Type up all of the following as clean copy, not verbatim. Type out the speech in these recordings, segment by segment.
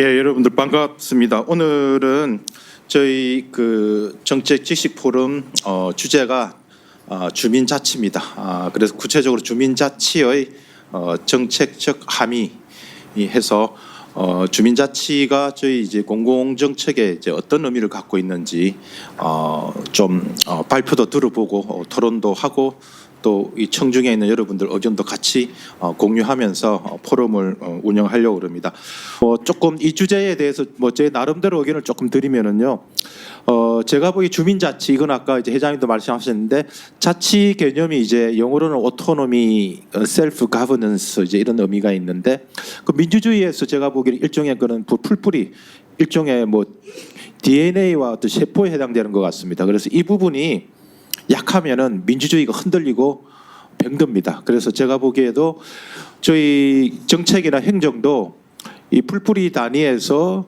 예, 여러분들 반갑습니다. 오늘은 저희 정책 지식 포럼 주제가 주민자치입니다. 그래서 구체적으로 주민자치의 정책적 함의 해서 주민자치가 저희 이제 공공정책에 이제 어떤 의미를 갖고 있는지 좀 발표도 들어보고 토론도 하고 또 이 청중에 있는 여러분들 의견도 같이 공유하면서 포럼을 운영하려고 합니다. 조금 이 주제에 대해서 제 나름대로 의견을 조금 드리면은요. 제가 보기 주민자치 이건 아까 이제 회장님도 말씀하셨는데 자치 개념이 이제 영어로는 오토노미, 셀프 가버넌스 이제 이런 의미가 있는데 그 민주주의에서 제가 보기에 일종의 그런 풀뿌리 일종의 DNA와 어떤 세포에 해당되는 것 같습니다. 그래서 이 부분이 약하면은 민주주의가 흔들리고 병듭니다. 그래서 제가 보기에도 저희 정책이나 행정도 이 풀뿌리 단위에서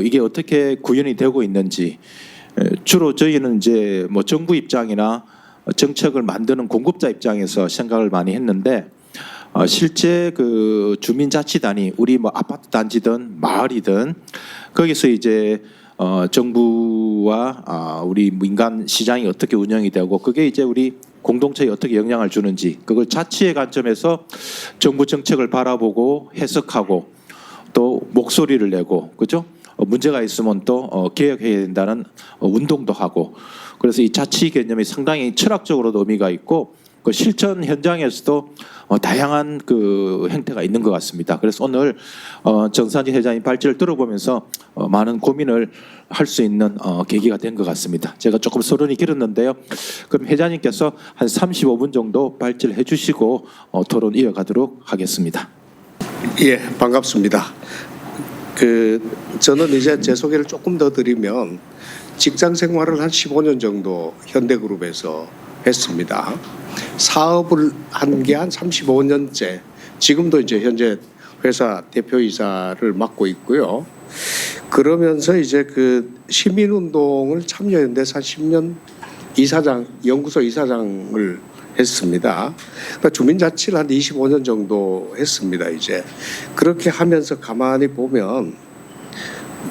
이게 어떻게 구현이 되고 있는지 주로 저희는 이제 정부 입장이나 정책을 만드는 공급자 입장에서 생각을 많이 했는데 실제 그 주민자치 단위 우리 아파트 단지든 마을이든 거기서 이제 정부와 우리 민간 시장이 어떻게 운영이 되고 그게 이제 우리 공동체에 어떻게 영향을 주는지 그걸 자치의 관점에서 정부 정책을 바라보고 해석하고 또 목소리를 내고 그죠? 문제가 있으면 또 개혁해야 된다는 운동도 하고 그래서 이 자치 개념이 상당히 철학적으로도 의미가 있고 그 실천 현장에서도 다양한 그 행태가 있는 것 같습니다. 그래서 오늘 정산진 회장님 발제를 들어보면서 많은 고민을 할 수 있는 계기가 된 것 같습니다. 제가 조금 서론이 길었는데요. 그럼 회장님께서 한 35분 정도 발제를 해주시고 토론 이어가도록 하겠습니다. 예, 반갑습니다. 저는 이제 제 소개를 조금 더 드리면 직장 생활을 한 15년 정도 현대그룹에서 했습니다. 사업을 한 게 한 35년째, 지금도 이제 현재 회사 대표이사를 맡고 있고요. 그러면서 이제 시민운동을 참여연대에서 한 10년 이사장, 연구소 이사장을 했습니다. 그러니까 주민자치를 한 25년 정도 했습니다. 이제 그렇게 하면서 가만히 보면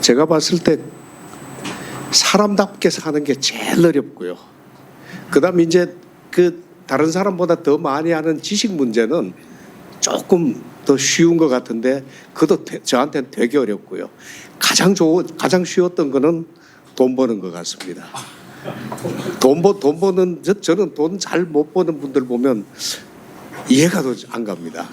제가 봤을 때 사람답게 사는 게 제일 어렵고요. 그다음에 이제 다른 사람보다 더 많이 하는 지식 문제는 조금 더 쉬운 것 같은데 그것도 저한테는 되게 어렵고요. 가장 쉬웠던 거는 돈 버는 것 같습니다. 돈 버는 저는 돈 잘 못 버는 분들 보면 이해가 안 갑니다.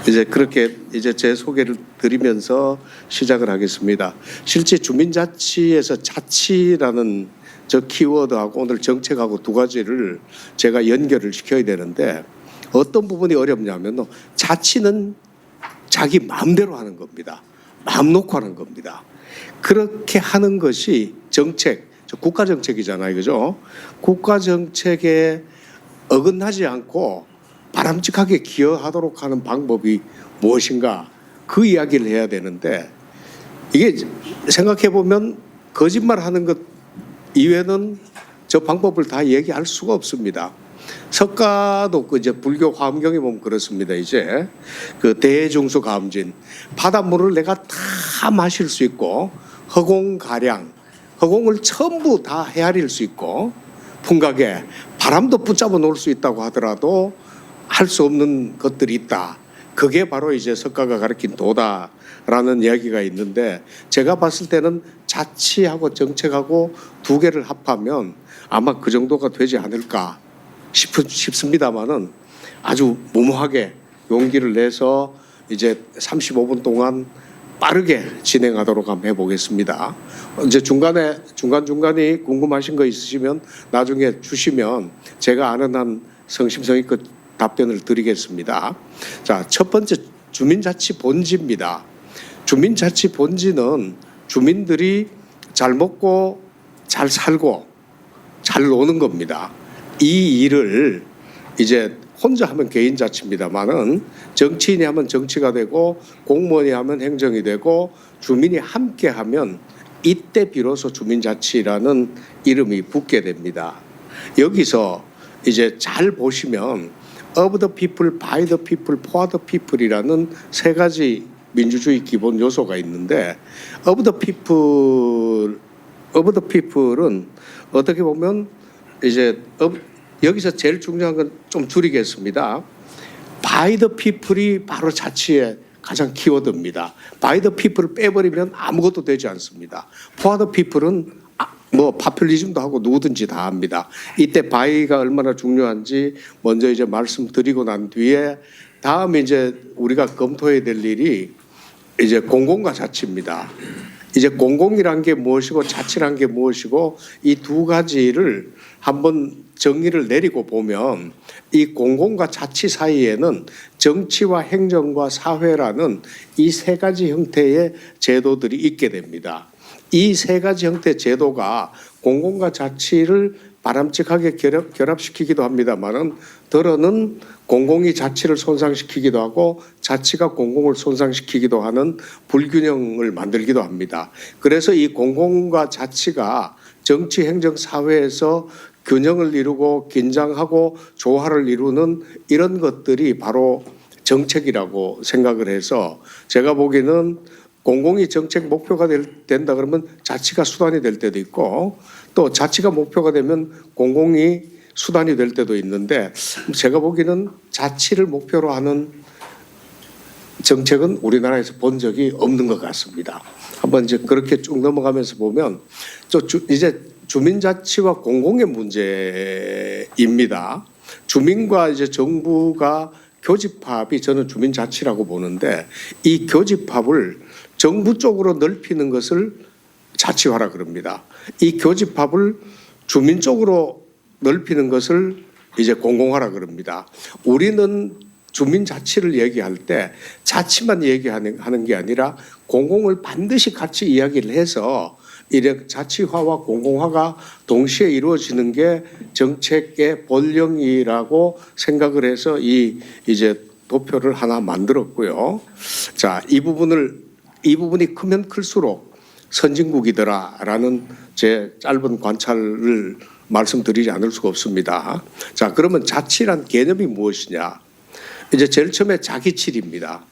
이제 그렇게 이제 제 소개를 드리면서 시작을 하겠습니다. 실제 주민자치에서 자치라는 저 키워드하고 오늘 정책하고 두 가지를 제가 연결을 시켜야 되는데 어떤 부분이 어렵냐면 자치는 자기 마음대로 하는 겁니다. 마음 놓고 하는 겁니다. 그렇게 하는 것이 정책, 국가 정책이잖아요. 그죠? 국가 정책에 어긋나지 않고 바람직하게 기여하도록 하는 방법이 무엇인가 그 이야기를 해야 되는데 이게 생각해 보면 거짓말하는 것 이외에는 저 방법을 다 얘기할 수가 없습니다. 석가도 이제 불교 화엄경에 보면 그렇습니다. 이제 대중수 가음진 바닷물을 내가 다 마실 수 있고 허공가량 허공을 전부 다 헤아릴 수 있고 풍각에 바람도 붙잡아 놓을 수 있다고 하더라도 할 수 없는 것들이 있다. 그게 바로 이제 석가가 가르친 도다라는 이야기가 있는데 제가 봤을 때는 자치하고 정책하고 두 개를 합하면 아마 그 정도가 되지 않을까 싶습니다만은 아주 무모하게 용기를 내서 이제 35분 동안 빠르게 진행하도록 한번 해보겠습니다. 이제 중간중간에 궁금하신 거 있으시면 나중에 주시면 제가 아는 한 성심성의껏 답변을 드리겠습니다. 자, 첫 번째 주민자치 본지입니다. 주민자치 본지는 주민들이 잘 먹고 잘 살고 잘 노는 겁니다. 이 일을 이제 혼자 하면 개인자치입니다만은 정치인이 하면 정치가 되고 공무원이 하면 행정이 되고 주민이 함께 하면 이때 비로소 주민자치라는 이름이 붙게 됩니다. 여기서 이제 잘 보시면 of the people, by the people, for the people이라는 세 가지 민주주의 기본 요소가 있는데 of the people은 어떻게 보면 이제 여기서 제일 중요한 건 좀 줄이겠습니다. by the people이 바로 자치의 가장 키워드입니다. by the people을 빼버리면 아무것도 되지 않습니다. for the people은 뭐 파퓰리즘도 하고 누구든지 다 합니다. 이때 by가 얼마나 중요한지 먼저 이제 말씀드리고 난 뒤에 다음에 이제 우리가 검토해야 될 일이 이제 공공과 자치입니다. 이제 공공이란 게 무엇이고 자치란 게 무엇이고 이 두 가지를 한번 정의를 내리고 보면 이 공공과 자치 사이에는 정치와 행정과 사회라는 이 세 가지 형태의 제도들이 있게 됩니다. 이 세 가지 형태의 제도가 공공과 자치를 바람직하게 결합시키기도 합니다만은 더러는 공공이 자치를 손상시키기도 하고 자치가 공공을 손상시키기도 하는 불균형을 만들기도 합니다. 그래서 이 공공과 자치가 정치, 행정, 사회에서 균형을 이루고 긴장하고 조화를 이루는 이런 것들이 바로 정책이라고 생각을 해서 제가 보기에는 공공이 정책 목표가 된다 그러면 자치가 수단이 될 때도 있고 또 자치가 목표가 되면 공공이 수단이 될 때도 있는데 제가 보기에는 자치를 목표로 하는 정책은 우리나라에서 본 적이 없는 것 같습니다. 한번 이제 그렇게 쭉 넘어가면서 보면 이제 주민자치와 공공의 문제입니다. 주민과 이제 정부가 교집합이 저는 주민자치라고 보는데 이 교집합을 정부 쪽으로 넓히는 것을 자치화라 그럽니다. 이 교집합을 주민 쪽으로 넓히는 것을 이제 공공화라 그럽니다. 우리는 주민자치를 얘기할 때 자치만 얘기하는 게 아니라 공공을 반드시 같이 이야기를 해서 이렇게 자치화와 공공화가 동시에 이루어지는 게 정책의 본령이라고 생각을 해서 이제 도표를 하나 만들었고요. 자, 이 부분이 크면 클수록 선진국이더라라는 제 짧은 관찰을 말씀드리지 않을 수가 없습니다. 자, 그러면 자치란 개념이 무엇이냐? 이제 제일 처음에 자기칠입니다.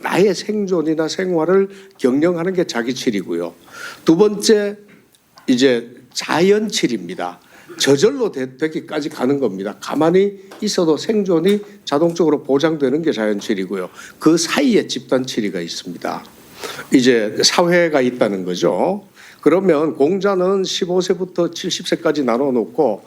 나의 생존이나 생활을 경영하는 게 자기칠이고요. 두 번째 이제 자연칠입니다. 저절로 되기까지 가는 겁니다. 가만히 있어도 생존이 자동적으로 보장되는 게 자연칠이고요. 그 사이에 집단칠이가 있습니다. 이제 사회가 있다는 거죠. 그러면 공자는 15세부터 70세까지 나눠놓고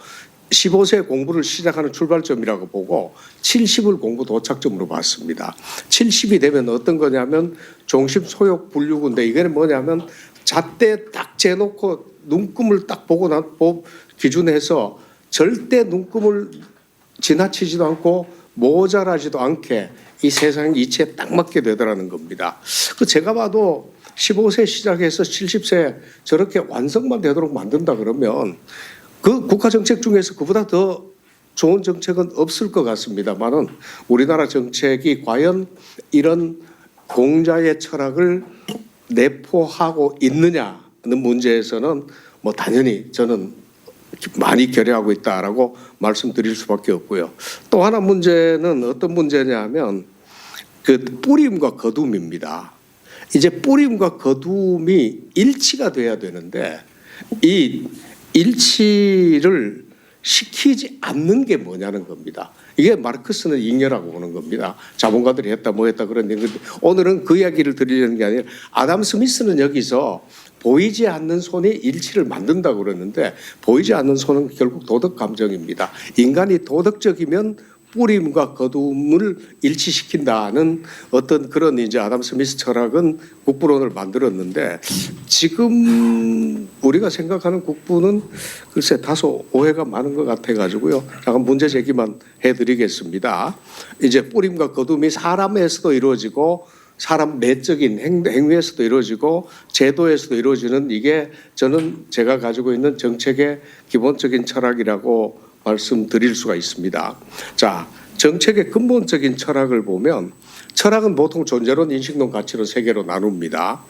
15세 공부를 시작하는 출발점이라고 보고 70을 공부 도착점으로 봤습니다. 70이 되면 어떤 거냐면 종심 소욕 분류구인데 이게 뭐냐면 잣대 딱 재놓고 눈금을 딱 보고 기준해서 절대 눈금을 지나치지도 않고 모자라지도 않게 이 세상 이치에 딱 맞게 되더라는 겁니다. 제가 봐도 15세 시작해서 70세 저렇게 완성만 되도록 만든다 그러면 그 국가 정책 중에서 그보다 더 좋은 정책은 없을 것 같습니다만은 우리나라 정책이 과연 이런 공자의 철학을 내포하고 있느냐는 문제에서는 뭐 당연히 저는 많이 결여하고 있다라고 말씀드릴 수밖에 없고요. 또 하나 문제는 어떤 문제냐면 그 뿌림과 거둠입니다. 이제 뿌림과 거둠이 일치가 돼야 되는데 이 일치를 시키지 않는 게 뭐냐는 겁니다. 이게 마르크스는 잉여라고 보는 겁니다. 자본가들이 했다 뭐 했다 그런 얘기. 오늘은 그 이야기를 드리려는 게 아니라 아담 스미스는 여기서 보이지 않는 손이 일치를 만든다고 그러는데 보이지 않는 손은 결국 도덕 감정입니다. 인간이 도덕적이면 뿌림과 거둠을 일치시킨다는 어떤 그런 이제 아담 스미스 철학은 국부론을 만들었는데 지금 우리가 생각하는 국부는 글쎄 다소 오해가 많은 것 같아가지고요. 잠깐 문제 제기만 해드리겠습니다. 이제 뿌림과 거둠이 사람에서도 이루어지고 사람 내적인 행위에서도 이루어지고 제도에서도 이루어지는 이게 저는 제가 가지고 있는 정책의 기본적인 철학이라고 말씀드릴 수가 있습니다. 자, 정책의 근본적인 철학을 보면 철학은 보통 존재론, 인식론, 가치론 세 개로 나눕니다.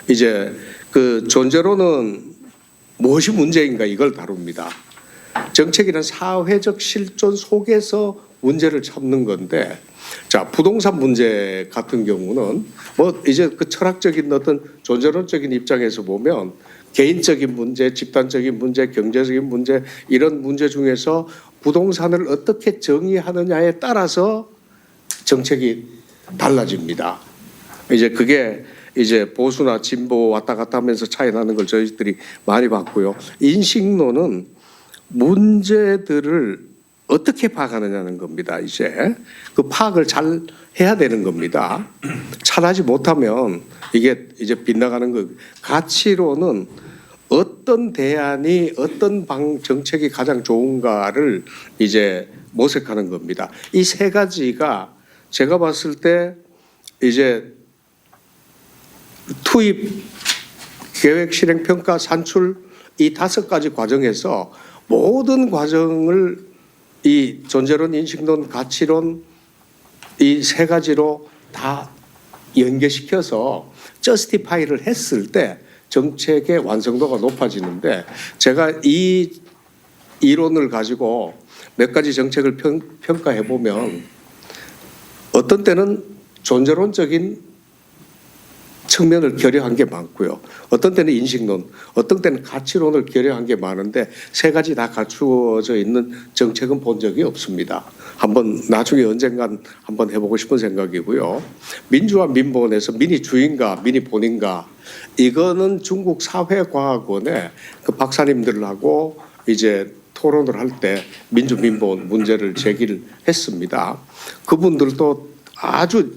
이제 그 존재론은 무엇이 문제인가 이걸 다룹니다. 정책이란 사회적 실존 속에서 문제를 찾는 건데 자, 부동산 문제 같은 경우는 뭐 이제 그 철학적인 어떤 존재론적인 입장에서 보면 개인적인 문제, 집단적인 문제, 경제적인 문제 이런 문제 중에서 부동산을 어떻게 정의하느냐에 따라서 정책이 달라집니다. 이제 그게 이제 보수나 진보 왔다 갔다 하면서 차이 나는 걸 저희들이 많이 봤고요. 인식론은 문제들을 어떻게 파악하느냐는 겁니다. 이제 그 파악을 잘 해야 되는 겁니다. 잘하지 못하면 이게 이제 빗나가는 거. 가치로는 어떤 대안이 어떤 정책이 가장 좋은가를 이제 모색하는 겁니다. 이 세 가지가 제가 봤을 때 이제 투입, 계획, 실행, 평가, 산출 이 5가지 과정에서 모든 과정을 이 존재론, 인식론, 가치론 이 3가지로 다 연계시켜서 저스티파이를 했을 때 정책의 완성도가 높아지는데 제가 이 이론을 가지고 몇 가지 정책을 평가해 보면 어떤 때는 존재론적인 측면을 결여한 게 많고요. 어떤 때는 인식론, 어떤 때는 가치론을 결여한 게 많은데 3가지 다 갖추어져 있는 정책은 본 적이 없습니다. 한번 나중에 언젠간 한번 해보고 싶은 생각이고요. 민주와 민본에서 민이 주인가 민이 본인가 이거는 중국 사회과학원의 그 박사님들하고 이제 토론을 할 때 민주 민본 문제를 제기를 했습니다. 그분들도 아주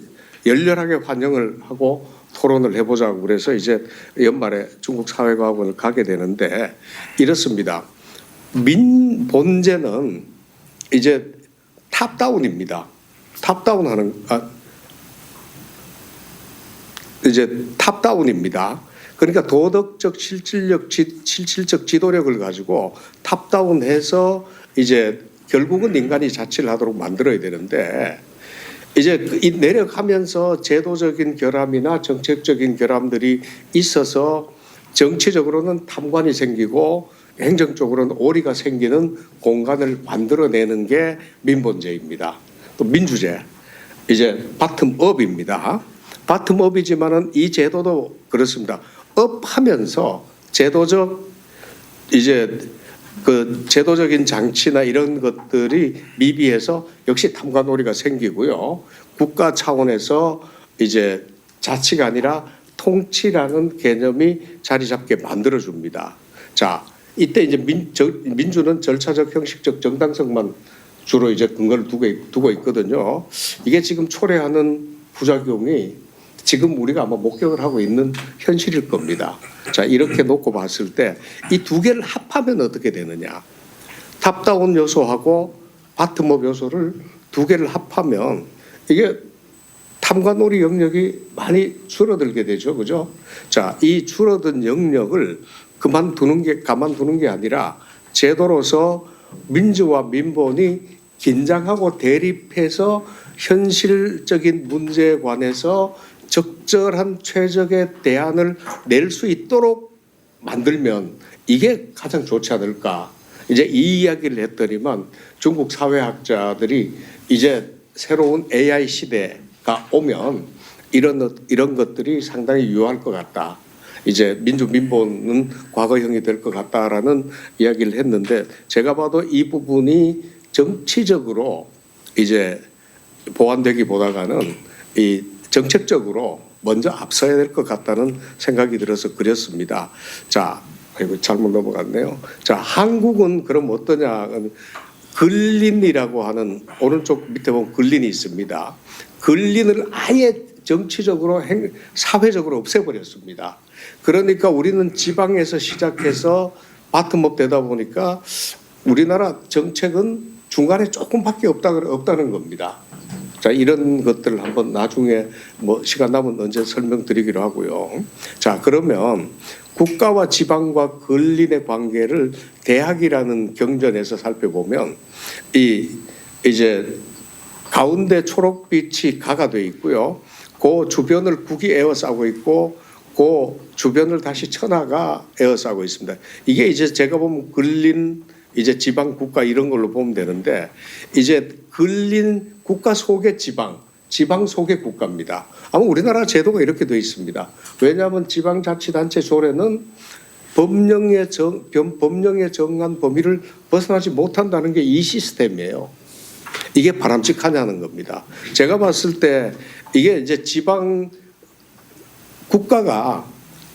열렬하게 환영을 하고 토론을 해보자고 그래서 이제 연말에 중국 사회과학원을 가게 되는데 이렇습니다. 본제는 이제 탑다운입니다. 이제 탑다운입니다. 그러니까 도덕적 실질적 지도력을 가지고 탑다운해서 이제 결국은 인간이 자치를 하도록 만들어야 되는데 이제 내려가면서 제도적인 결함이나 정책적인 결함들이 있어서 정치적으로는 탐관이 생기고 행정적으로는 오리가 생기는 공간을 만들어내는 게 민본제입니다. 또 민주제, 이제 바텀업입니다. 바텀업이지만은 이 제도도 그렇습니다. 업하면서 제도적 이제 그 제도적인 장치나 이런 것들이 미비해서 역시 탐관오리가 생기고요. 국가 차원에서 이제 자치가 아니라 통치라는 개념이 자리 잡게 만들어 줍니다. 자, 이때 이제 민주는 절차적 형식적 정당성만 주로 이제 근거를 두고 있거든요. 이게 지금 초래하는 부작용이 지금 우리가 아마 목격을 하고 있는 현실일 겁니다. 자, 이렇게 놓고 봤을 때 이 2개를 합하면 어떻게 되느냐. 탑다운 요소하고 바텀업 요소를 2개를 합하면 이게 탐관오리 영역이 많이 줄어들게 되죠. 그죠? 자, 이 줄어든 영역을 가만두는 게 아니라 제도로서 민주와 민본이 긴장하고 대립해서 현실적인 문제에 관해서 적절한 최적의 대안을 낼 수 있도록 만들면 이게 가장 좋지 않을까. 이제 이 이야기를 했더니만 중국 사회학자들이 이제 새로운 AI 시대가 오면 이런 것들이 상당히 유효할 것 같다. 이제 민주 민본은 과거형이 될 것 같다라는 이야기를 했는데 제가 봐도 이 부분이 정치적으로 이제 보완되기보다는 이 정책적으로 먼저 앞서야 될 것 같다는 생각이 들어서 그렸습니다. 자, 아이고 잘못 넘어갔네요. 자, 한국은 그럼 어떠냐? 근린이라고 하는 오른쪽 밑에 보면 근린이 있습니다. 근린을 아예 정치적으로 사회적으로 없애버렸습니다. 그러니까 우리는 지방에서 시작해서 바텀업 되다 보니까 우리나라 정책은 중간에 조금밖에 없다는 겁니다. 자, 이런 것들을 한번 나중에 뭐 시간 남으면 언제 설명드리기로 하고요. 자, 그러면 국가와 지방과 근린의 관계를 대학이라는 경전에서 살펴보면 이제 가운데 초록빛이 가가 돼 있고요. 그 주변을 국이 에워싸고 있고 그 주변을 다시 천하가 에워싸고 있습니다. 이게 이제 제가 보면 근린 이제 지방 국가 이런 걸로 보면 되는데 이제 걸린 국가 속의 지방 속의 국가입니다. 아마 우리나라 제도가 이렇게 되어 있습니다. 왜냐하면 지방자치단체 조례는 법령에 정한 범위를 벗어나지 못한다는 게 이 시스템이에요. 이게 바람직하냐는 겁니다. 제가 봤을 때 이게 이제 지방 국가가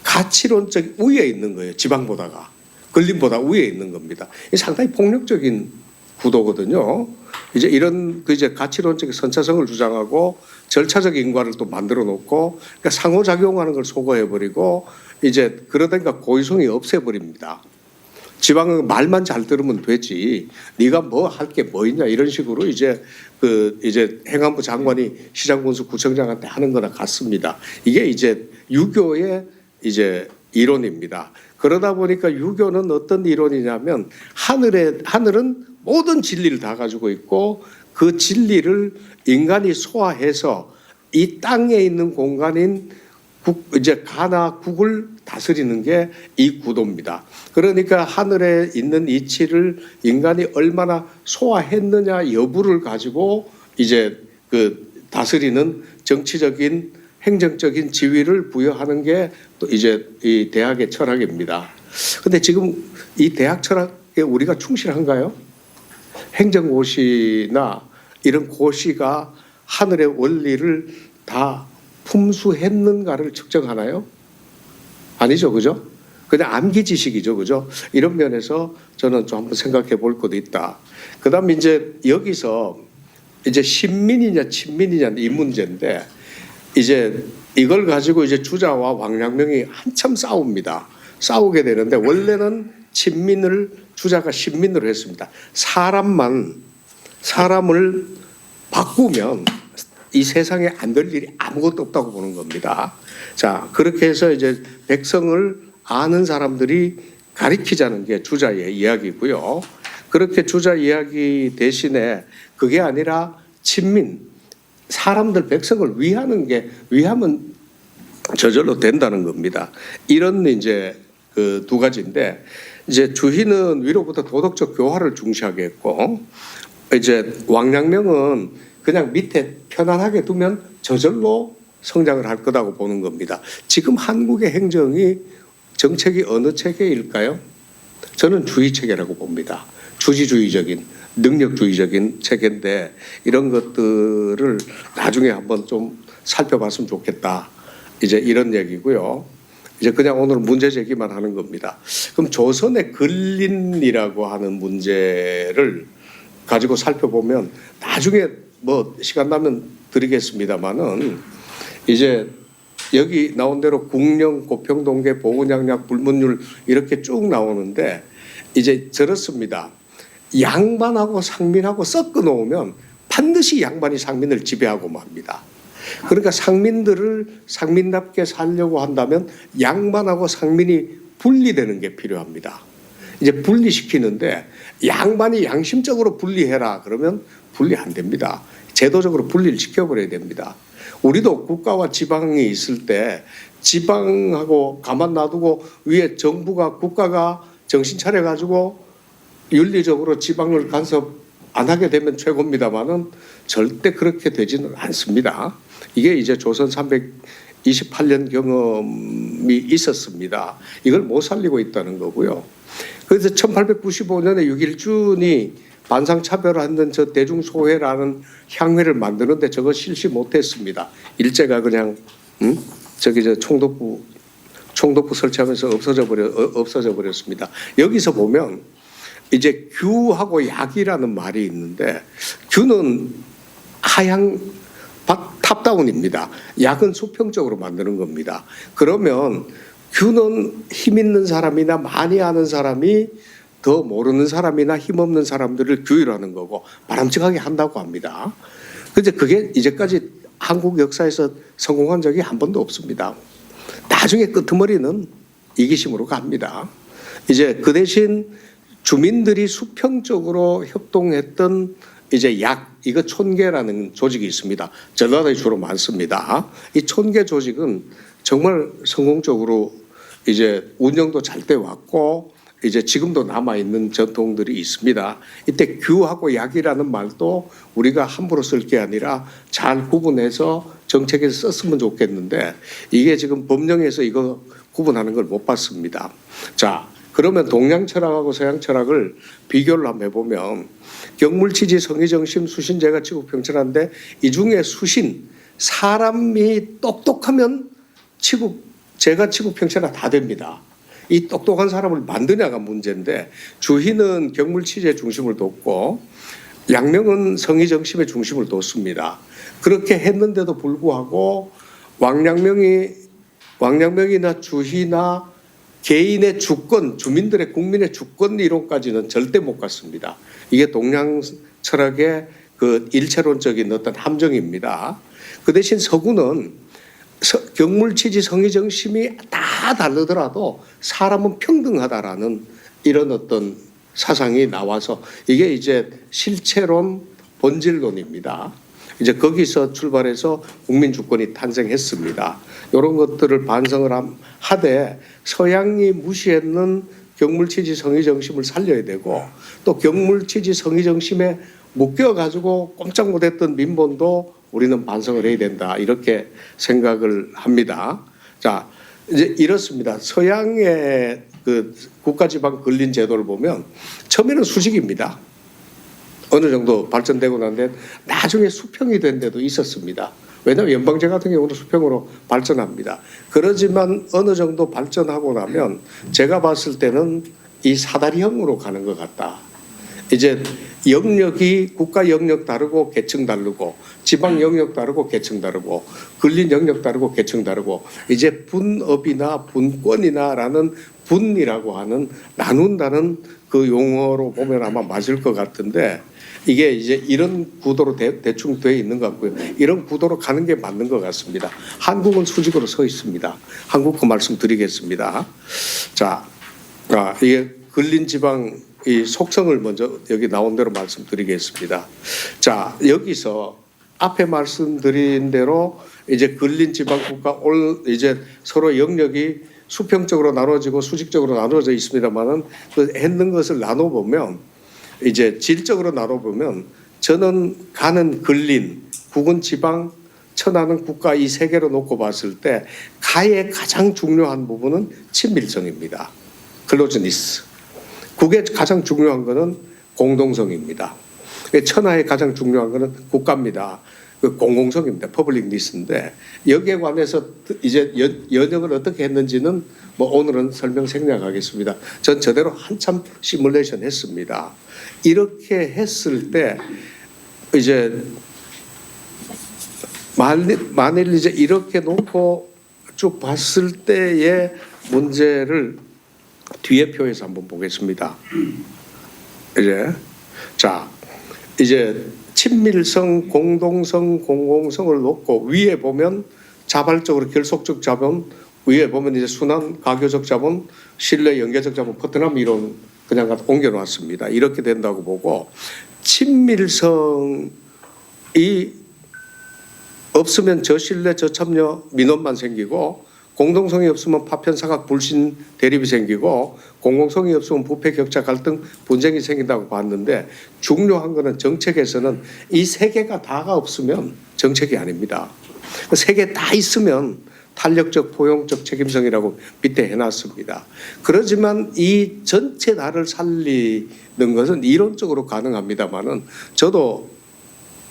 가치론적 위에 있는 거예요. 지방보다가. 걸림보다 위에 있는 겁니다. 이게 상당히 폭력적인 구도거든요. 이제 이런 이제 가치론적 선차성을 주장하고 절차적 인과를 또 만들어 놓고 그러니까 상호작용하는 걸 소거해버리고 이제 그러다니까 고의성이 없애버립니다. 지방은 말만 잘 들으면 되지. 네가 뭐 할 게 뭐 있냐 이런 식으로 이제 이제 행안부 장관이 시장군수 구청장한테 하는 거나 같습니다. 이게 이제 유교의 이제 이론입니다. 그러다 보니까 유교는 어떤 이론이냐면 하늘은 모든 진리를 다 가지고 있고 그 진리를 인간이 소화해서 이 땅에 있는 공간인 이제 가나 국을 다스리는 게 이 구도입니다. 그러니까 하늘에 있는 이치를 인간이 얼마나 소화했느냐 여부를 가지고 이제 다스리는 정치적인 행정적인 지위를 부여하는 게 또 이제 이 대학의 철학입니다. 근데 지금 이 대학 철학에 우리가 충실한가요? 행정고시나 이런 고시가 하늘의 원리를 다 품수했는가를 측정하나요? 아니죠, 그죠? 그냥 암기 지식이죠, 그죠? 이런 면에서 저는 좀 한번 생각해 볼 것도 있다. 그다음 이제 여기서 이제 신민이냐 친민이냐 이 문제인데 이제 이걸 가지고 이제 주자와 왕陽명이 한참 싸우게 되는데 원래는 주자가 신민으로 했습니다. 사람을 바꾸면 이 세상에 안 될 일이 아무것도 없다고 보는 겁니다. 자, 그렇게 해서 이제 백성을 아는 사람들이 가리키자는 게 주자의 이야기고요. 그렇게 주자 이야기 대신에 그게 아니라 친민, 사람들 백성을 위하면 저절로 된다는 겁니다. 이런 이제 그 두 가지인데 이제 주희는 위로부터 도덕적 교화를 중시하게 했고 이제 왕陽명은 그냥 밑에 편안하게 두면 저절로 성장을 할 거라고 보는 겁니다. 지금 한국의 행정이 정책이 어느 체계일까요? 저는 주의 체계라고 봅니다. 주지주의적인 능력주의적인 체계인데 이런 것들을 나중에 한번 좀 살펴봤으면 좋겠다. 이제 이런 얘기고요. 이제 그냥 오늘 문제 제기만 하는 겁니다. 그럼 조선의 근린이라고 하는 문제를 가지고 살펴보면 나중에 뭐 시간 나면 드리겠습니다만은 이제 여기 나온 대로 국령, 고평동계, 보은양약, 불문율 이렇게 쭉 나오는데 이제 저렇습니다. 양반하고 상민하고 섞어 놓으면 반드시 양반이 상민을 지배하고 맙니다. 그러니까 상민들을 상민답게 살려고 한다면 양반하고 상민이 분리되는 게 필요합니다. 이제 분리시키는데 양반이 양심적으로 분리해라 그러면 분리 안 됩니다. 제도적으로 분리를 시켜버려야 됩니다. 우리도 국가와 지방이 있을 때 지방하고 가만 놔두고 위에 정부가 국가가 정신 차려가지고 윤리적으로 지방을 간섭 안 하게 되면 최고입니다만은 절대 그렇게 되지는 않습니다. 이게 이제 조선 328년 경험이 있었습니다. 이걸 못 살리고 있다는 거고요. 그래서 1895년에 육일준이 반상차별하는 저 대중소회라는 향회를 만드는데 저거 실시 못했습니다. 일제가 그냥 저기 저 총독부 설치하면서 없어져 버렸습니다. 여기서 보면 이제 규하고 약이라는 말이 있는데 규는 탑다운입니다. 약은 수평적으로 만드는 겁니다. 그러면 규는 힘 있는 사람이나 많이 아는 사람이 더 모르는 사람이나 힘없는 사람들을 규율하는 거고 바람직하게 한다고 합니다. 그런데 그게 이제까지 한국 역사에서 성공한 적이 한 번도 없습니다. 나중에 끄트머리는 이기심으로 갑니다. 이제 그 대신 주민들이 수평적으로 협동했던 이제 이거 촌계라는 조직이 있습니다. 전라도에 주로 많습니다. 이 촌계 조직은 정말 성공적으로 이제 운영도 잘 돼 왔고 이제 지금도 남아 있는 전통들이 있습니다. 이때 규하고 약이라는 말도 우리가 함부로 쓸 게 아니라 잘 구분해서 정책에서 썼으면 좋겠는데 이게 지금 법령에서 이거 구분하는 걸 못 봤습니다. 자, 그러면 동양 철학하고 서양 철학을 비교를 한번 해보면 경물치지 성의정심 수신 제가 치국평천한데 이 중에 수신 사람이 똑똑하면 제가 치국평천하 다 됩니다. 이 똑똑한 사람을 만드냐가 문제인데 주희는 경물치지의 중심을 뒀고 양명은 성의정심의 중심을 뒀습니다. 그렇게 했는데도 불구하고 왕양명이나 주희나 개인의 주권, 주민들의 국민의 주권 이론까지는 절대 못 갔습니다. 이게 동양 철학의 그 일체론적인 어떤 함정입니다. 그 대신 서구는 경물치지 성의정심이 다 다르더라도 사람은 평등하다라는 이런 어떤 사상이 나와서 이게 이제 실체론 본질론입니다. 이제 거기서 출발해서 국민주권이 탄생했습니다. 이런 것들을 반성을 하되 서양이 무시했는 경물치지 성의정심을 살려야 되고 또 경물치지 성의정심에 묶여가지고 꼼짝 못했던 민본도 우리는 반성을 해야 된다 이렇게 생각을 합니다. 자, 이제 이렇습니다. 서양의 그 국가지방 근린 제도를 보면 처음에는 수직입니다. 어느 정도 발전되고 난 뒤에 나중에 수평이 된 데도 있었습니다. 왜냐하면 연방제 같은 경우는 수평으로 발전합니다. 그러지만 어느 정도 발전하고 나면 제가 봤을 때는 이 사다리형으로 가는 것 같다. 이제 영역이 국가 영역 다르고 계층 다르고 지방 영역 다르고 계층 다르고 근린 영역 다르고 계층 다르고 이제 분업이나 분권이나라는 분이라고 하는 나눈다는 그 용어로 보면 아마 맞을 것 같은데 이게 이제 이런 구도로 대충 돼 있는 것 같고요. 이런 구도로 가는 게 맞는 것 같습니다. 한국은 수직으로 서 있습니다. 한국 그 말씀 드리겠습니다. 자, 이게 근린 지방 이 속성을 먼저 여기 나온 대로 말씀드리겠습니다. 자, 여기서 앞에 말씀드린 대로 이제 근린 지방 국가 이제 서로 영역이 수평적으로 나눠지고 수직적으로 나눠져 있습니다만은 그 했는 것을 나눠 보면 이제 질적으로 나눠 보면 저는 가는 근린, 국은 지방, 천하는 국가 이 세 개로 놓고 봤을 때 가의 가장 중요한 부분은 친밀성입니다. 클로즈니스. 국의 가장 중요한 것은 공동성입니다. 천하의 가장 중요한 것은 국가입니다. 그 공공성입니다. 퍼블릭니스인데 여기에 관해서 이제 연역을 어떻게 했는지는 뭐 오늘은 설명 생략하겠습니다. 전 저대로 한참 시뮬레이션 했습니다. 이렇게 했을 때 이제 만일 이제 이렇게 놓고 쭉 봤을 때의 문제를 뒤에 표에서 한번 보겠습니다. 이제 친밀성, 공동성, 공공성을 놓고 위에 보면 자발적으로 결속적 자본, 위에 보면 이제 순환 가교적 자본, 신뢰 연계적 자본, 포트남 이론 그냥 옮겨놨습니다. 이렇게 된다고 보고 친밀성이 없으면 저신뢰, 저참여, 민원만 생기고 공동성이 없으면 파편, 사각, 불신, 대립이 생기고 공공성이 없으면 부패, 격차, 갈등, 분쟁이 생긴다고 봤는데 중요한 것은 정책에서는 이 세 개가 다가 없으면 정책이 아닙니다. 세 개 다 있으면 탄력적, 포용적 책임성이라고 밑에 해놨습니다. 그렇지만 이 전체 나를 살리는 것은 이론적으로 가능합니다만은 저도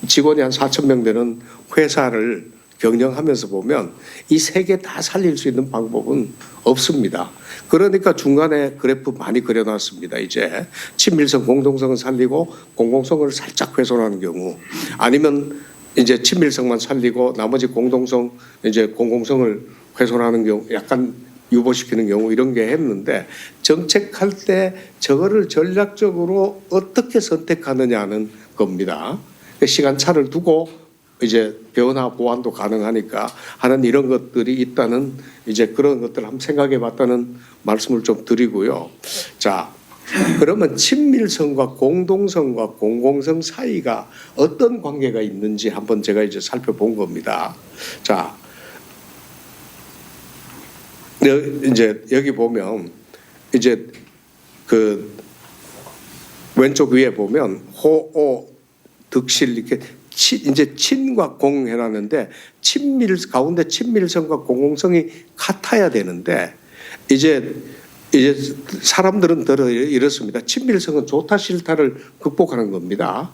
직원이 한 4,000명 되는 회사를 경영하면서 보면 이 세 개 다 살릴 수 있는 방법은 없습니다. 그러니까 중간에 그래프 많이 그려놨습니다. 이제 친밀성, 공동성을 살리고 공공성을 살짝 훼손하는 경우 아니면 이제 친밀성만 살리고 나머지 공동성, 이제 공공성을 훼손하는 경우 약간 유보시키는 경우 이런 게 했는데 정책할 때 저거를 전략적으로 어떻게 선택하느냐는 겁니다. 시간차를 두고 이제 변화 보완도 가능하니까 하는 이런 것들이 있다는 이제 그런 것들을 한번 생각해 봤다는 말씀을 좀 드리고요. 자, 그러면 친밀성과 공동성과 공공성 사이가 어떤 관계가 있는지 한번 제가 이제 살펴본 겁니다. 자, 이제 여기 보면 이제 그 왼쪽 위에 보면 호오 득실 이렇게 이제 친과 공 해놨는데 가운데 친밀성과 공공성이 같아야 되는데 이제 사람들은 이렇습니다. 친밀성은 좋다 싫다를 극복하는 겁니다.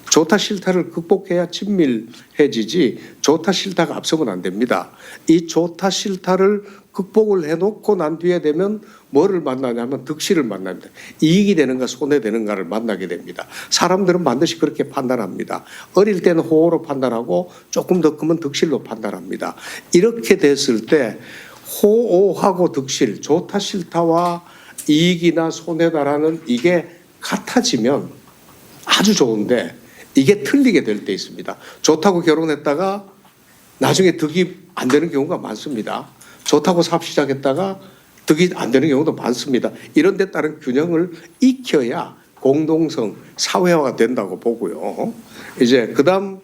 좋다 싫다를 극복해야 친밀해지지 좋다 싫다가 앞서면 안 됩니다. 이 좋다 싫다를 극복을 해놓고 난 뒤에 되면 뭐를 만나냐면 득실을 만납니다. 이익이 되는가 손해되는가를 만나게 됩니다. 사람들은 반드시 그렇게 판단합니다. 어릴 때는 호호로 판단하고 조금 더 크면 득실로 판단합니다. 이렇게 됐을 때 호호하고 득실, 좋다 싫다와 이익이나 손해다라는 이게 같아지면 아주 좋은데 이게 틀리게 될 때 있습니다. 좋다고 결혼했다가 나중에 득이 안 되는 경우가 많습니다. 좋다고 사업 시작했다가 득이 안 되는 경우도 많습니다. 이런 데 따른 균형을 익혀야 공동성, 사회화가 된다고 보고요. 이제 그다음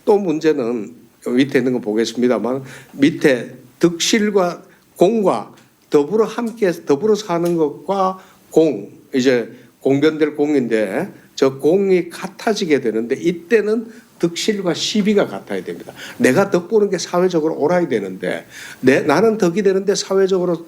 또 문제는 밑에 있는 거 보겠습니다만 밑에 득실과 공과 더불어 함께 더불어 사는 것과 이제 공변될 공인데 저 공이 같아지게 되는데 이때는 득실과 시비가 같아야 됩니다. 내가 덕 보는 게 사회적으로 옳아야 되는데 나는 덕이 되는데 사회적으로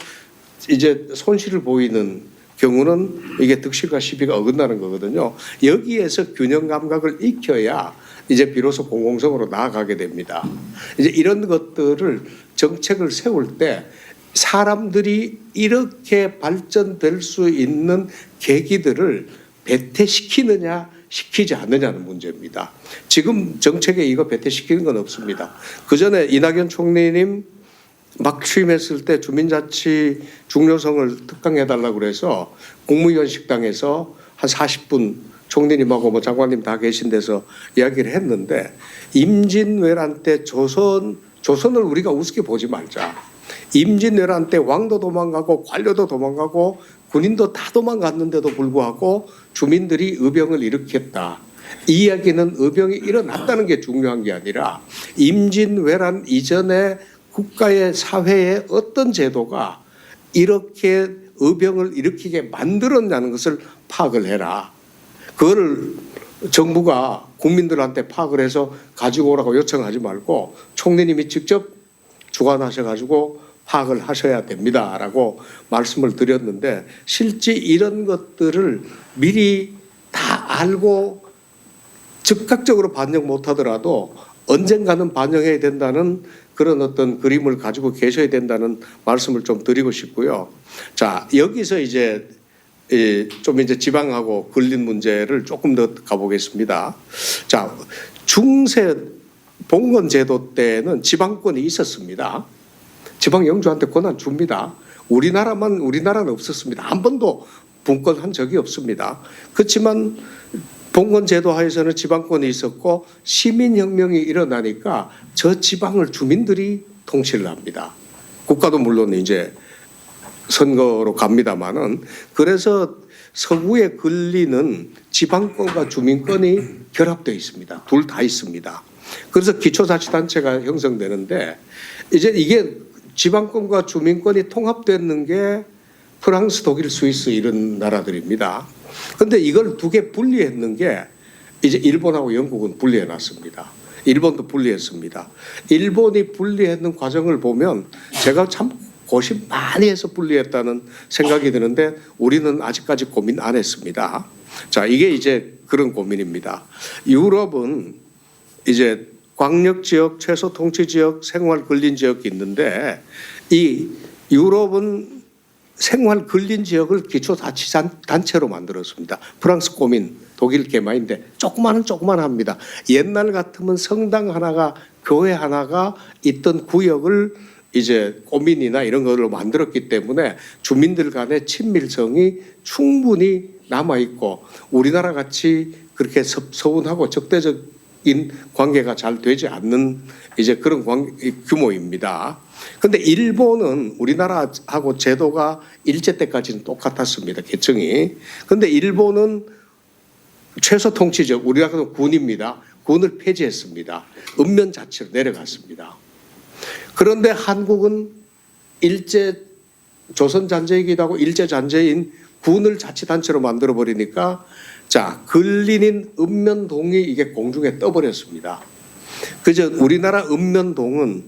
이제 손실을 보이는 경우는 이게 득실과 시비가 어긋나는 거거든요. 여기에서 균형 감각을 익혀야 이제 비로소 공공성으로 나아가게 됩니다. 이제 이런 것들을 정책을 세울 때 사람들이 이렇게 발전될 수 있는 계기들을 배태시키느냐 시키지 않느냐는 문제입니다. 지금 정책에 이거 배태시키는 건 없습니다. 그전에 이낙연 총리님 막 취임했을 때 주민자치 중요성을 특강해달라고 그래서 국무위원 식당에서 한 40분 총리님하고 뭐 장관님 다 계신 데서 이야기를 했는데 임진왜란 때 조선을 우리가 우습게 보지 말자. 임진왜란 때 왕도 도망가고 관료도 도망가고 군인도 다 도망갔는데도 불구하고 주민들이 의병을 일으켰다. 이 이야기는 의병이 일어났다는 게 중요한 게 아니라 임진왜란 이전에 국가의 사회의 어떤 제도가 이렇게 의병을 일으키게 만들었냐는 것을 파악을 해라. 그거를 정부가 국민들한테 파악을 해서 가지고 오라고 요청하지 말고 총리님이 직접 주관하셔가지고 파악을 하셔야 됩니다라고 말씀을 드렸는데 실제 이런 것들을 미리 다 알고 즉각적으로 반영 못하더라도 언젠가는 반영해야 된다는 그런 어떤 그림을 가지고 계셔야 된다는 말씀을 좀 드리고 싶고요. 자, 여기서 이제 좀 이제 지방하고 걸린 문제를 조금 더 가보겠습니다. 자, 중세 봉건 제도 때는 지방권이 있었습니다. 지방 영주한테 권한 줍니다. 우리나라는 없었습니다. 한 번도 분권한 적이 없습니다. 그렇지만 봉건 제도 하에서는 지방권이 있었고 시민혁명이 일어나니까 저 지방을 주민들이 통치를 합니다. 국가도 물론 이제 선거로 갑니다만은 그래서 서구에 걸리는 지방권과 주민권이 결합되어 있습니다. 둘 다 있습니다. 그래서 기초자치단체가 형성되는데 이제 이게 지방권과 주민권이 통합되는 게 프랑스, 독일, 스위스 이런 나라들입니다. 그런데 이걸 두 개 분리했는 게 이제 일본하고 영국은 분리해 놨습니다. 일본도 분리했습니다. 일본이 분리했는 과정을 보면 제가 참 고심 많이 해서 분리했다는 생각이 드는데 우리는 아직까지 고민 안 했습니다. 자, 이게 이제 그런 고민입니다. 유럽은 이제 광역지역, 최소통치지역, 생활근린지역이 있는데 이 유럽은 생활근린지역을 기초자치단체로 만들었습니다. 프랑스 고민, 독일 개마인데 조그만합니다. 옛날 같으면 성당 하나가 교회 하나가 있던 구역을 이제 고민이나 이런 걸로 만들었기 때문에 주민들 간의 친밀성이 충분히 남아있고 우리나라 같이 그렇게 서운하고 적대적인 관계가 잘 되지 않는 이제 그런 규모입니다. 그런데 일본은 우리나라하고 제도가 일제 때까지는 똑같았습니다. 계층이. 그런데 일본은 최소 통치적 우리가 그런 군입니다. 군을 폐지했습니다. 읍면자치로 내려갔습니다. 그런데 한국은 일제 조선 잔재이기도 하고 일제 잔재인 군을 자치단체로 만들어 버리니까 자 근린인 읍면동이 이게 공중에 떠버렸습니다. 그저 우리나라 읍면동은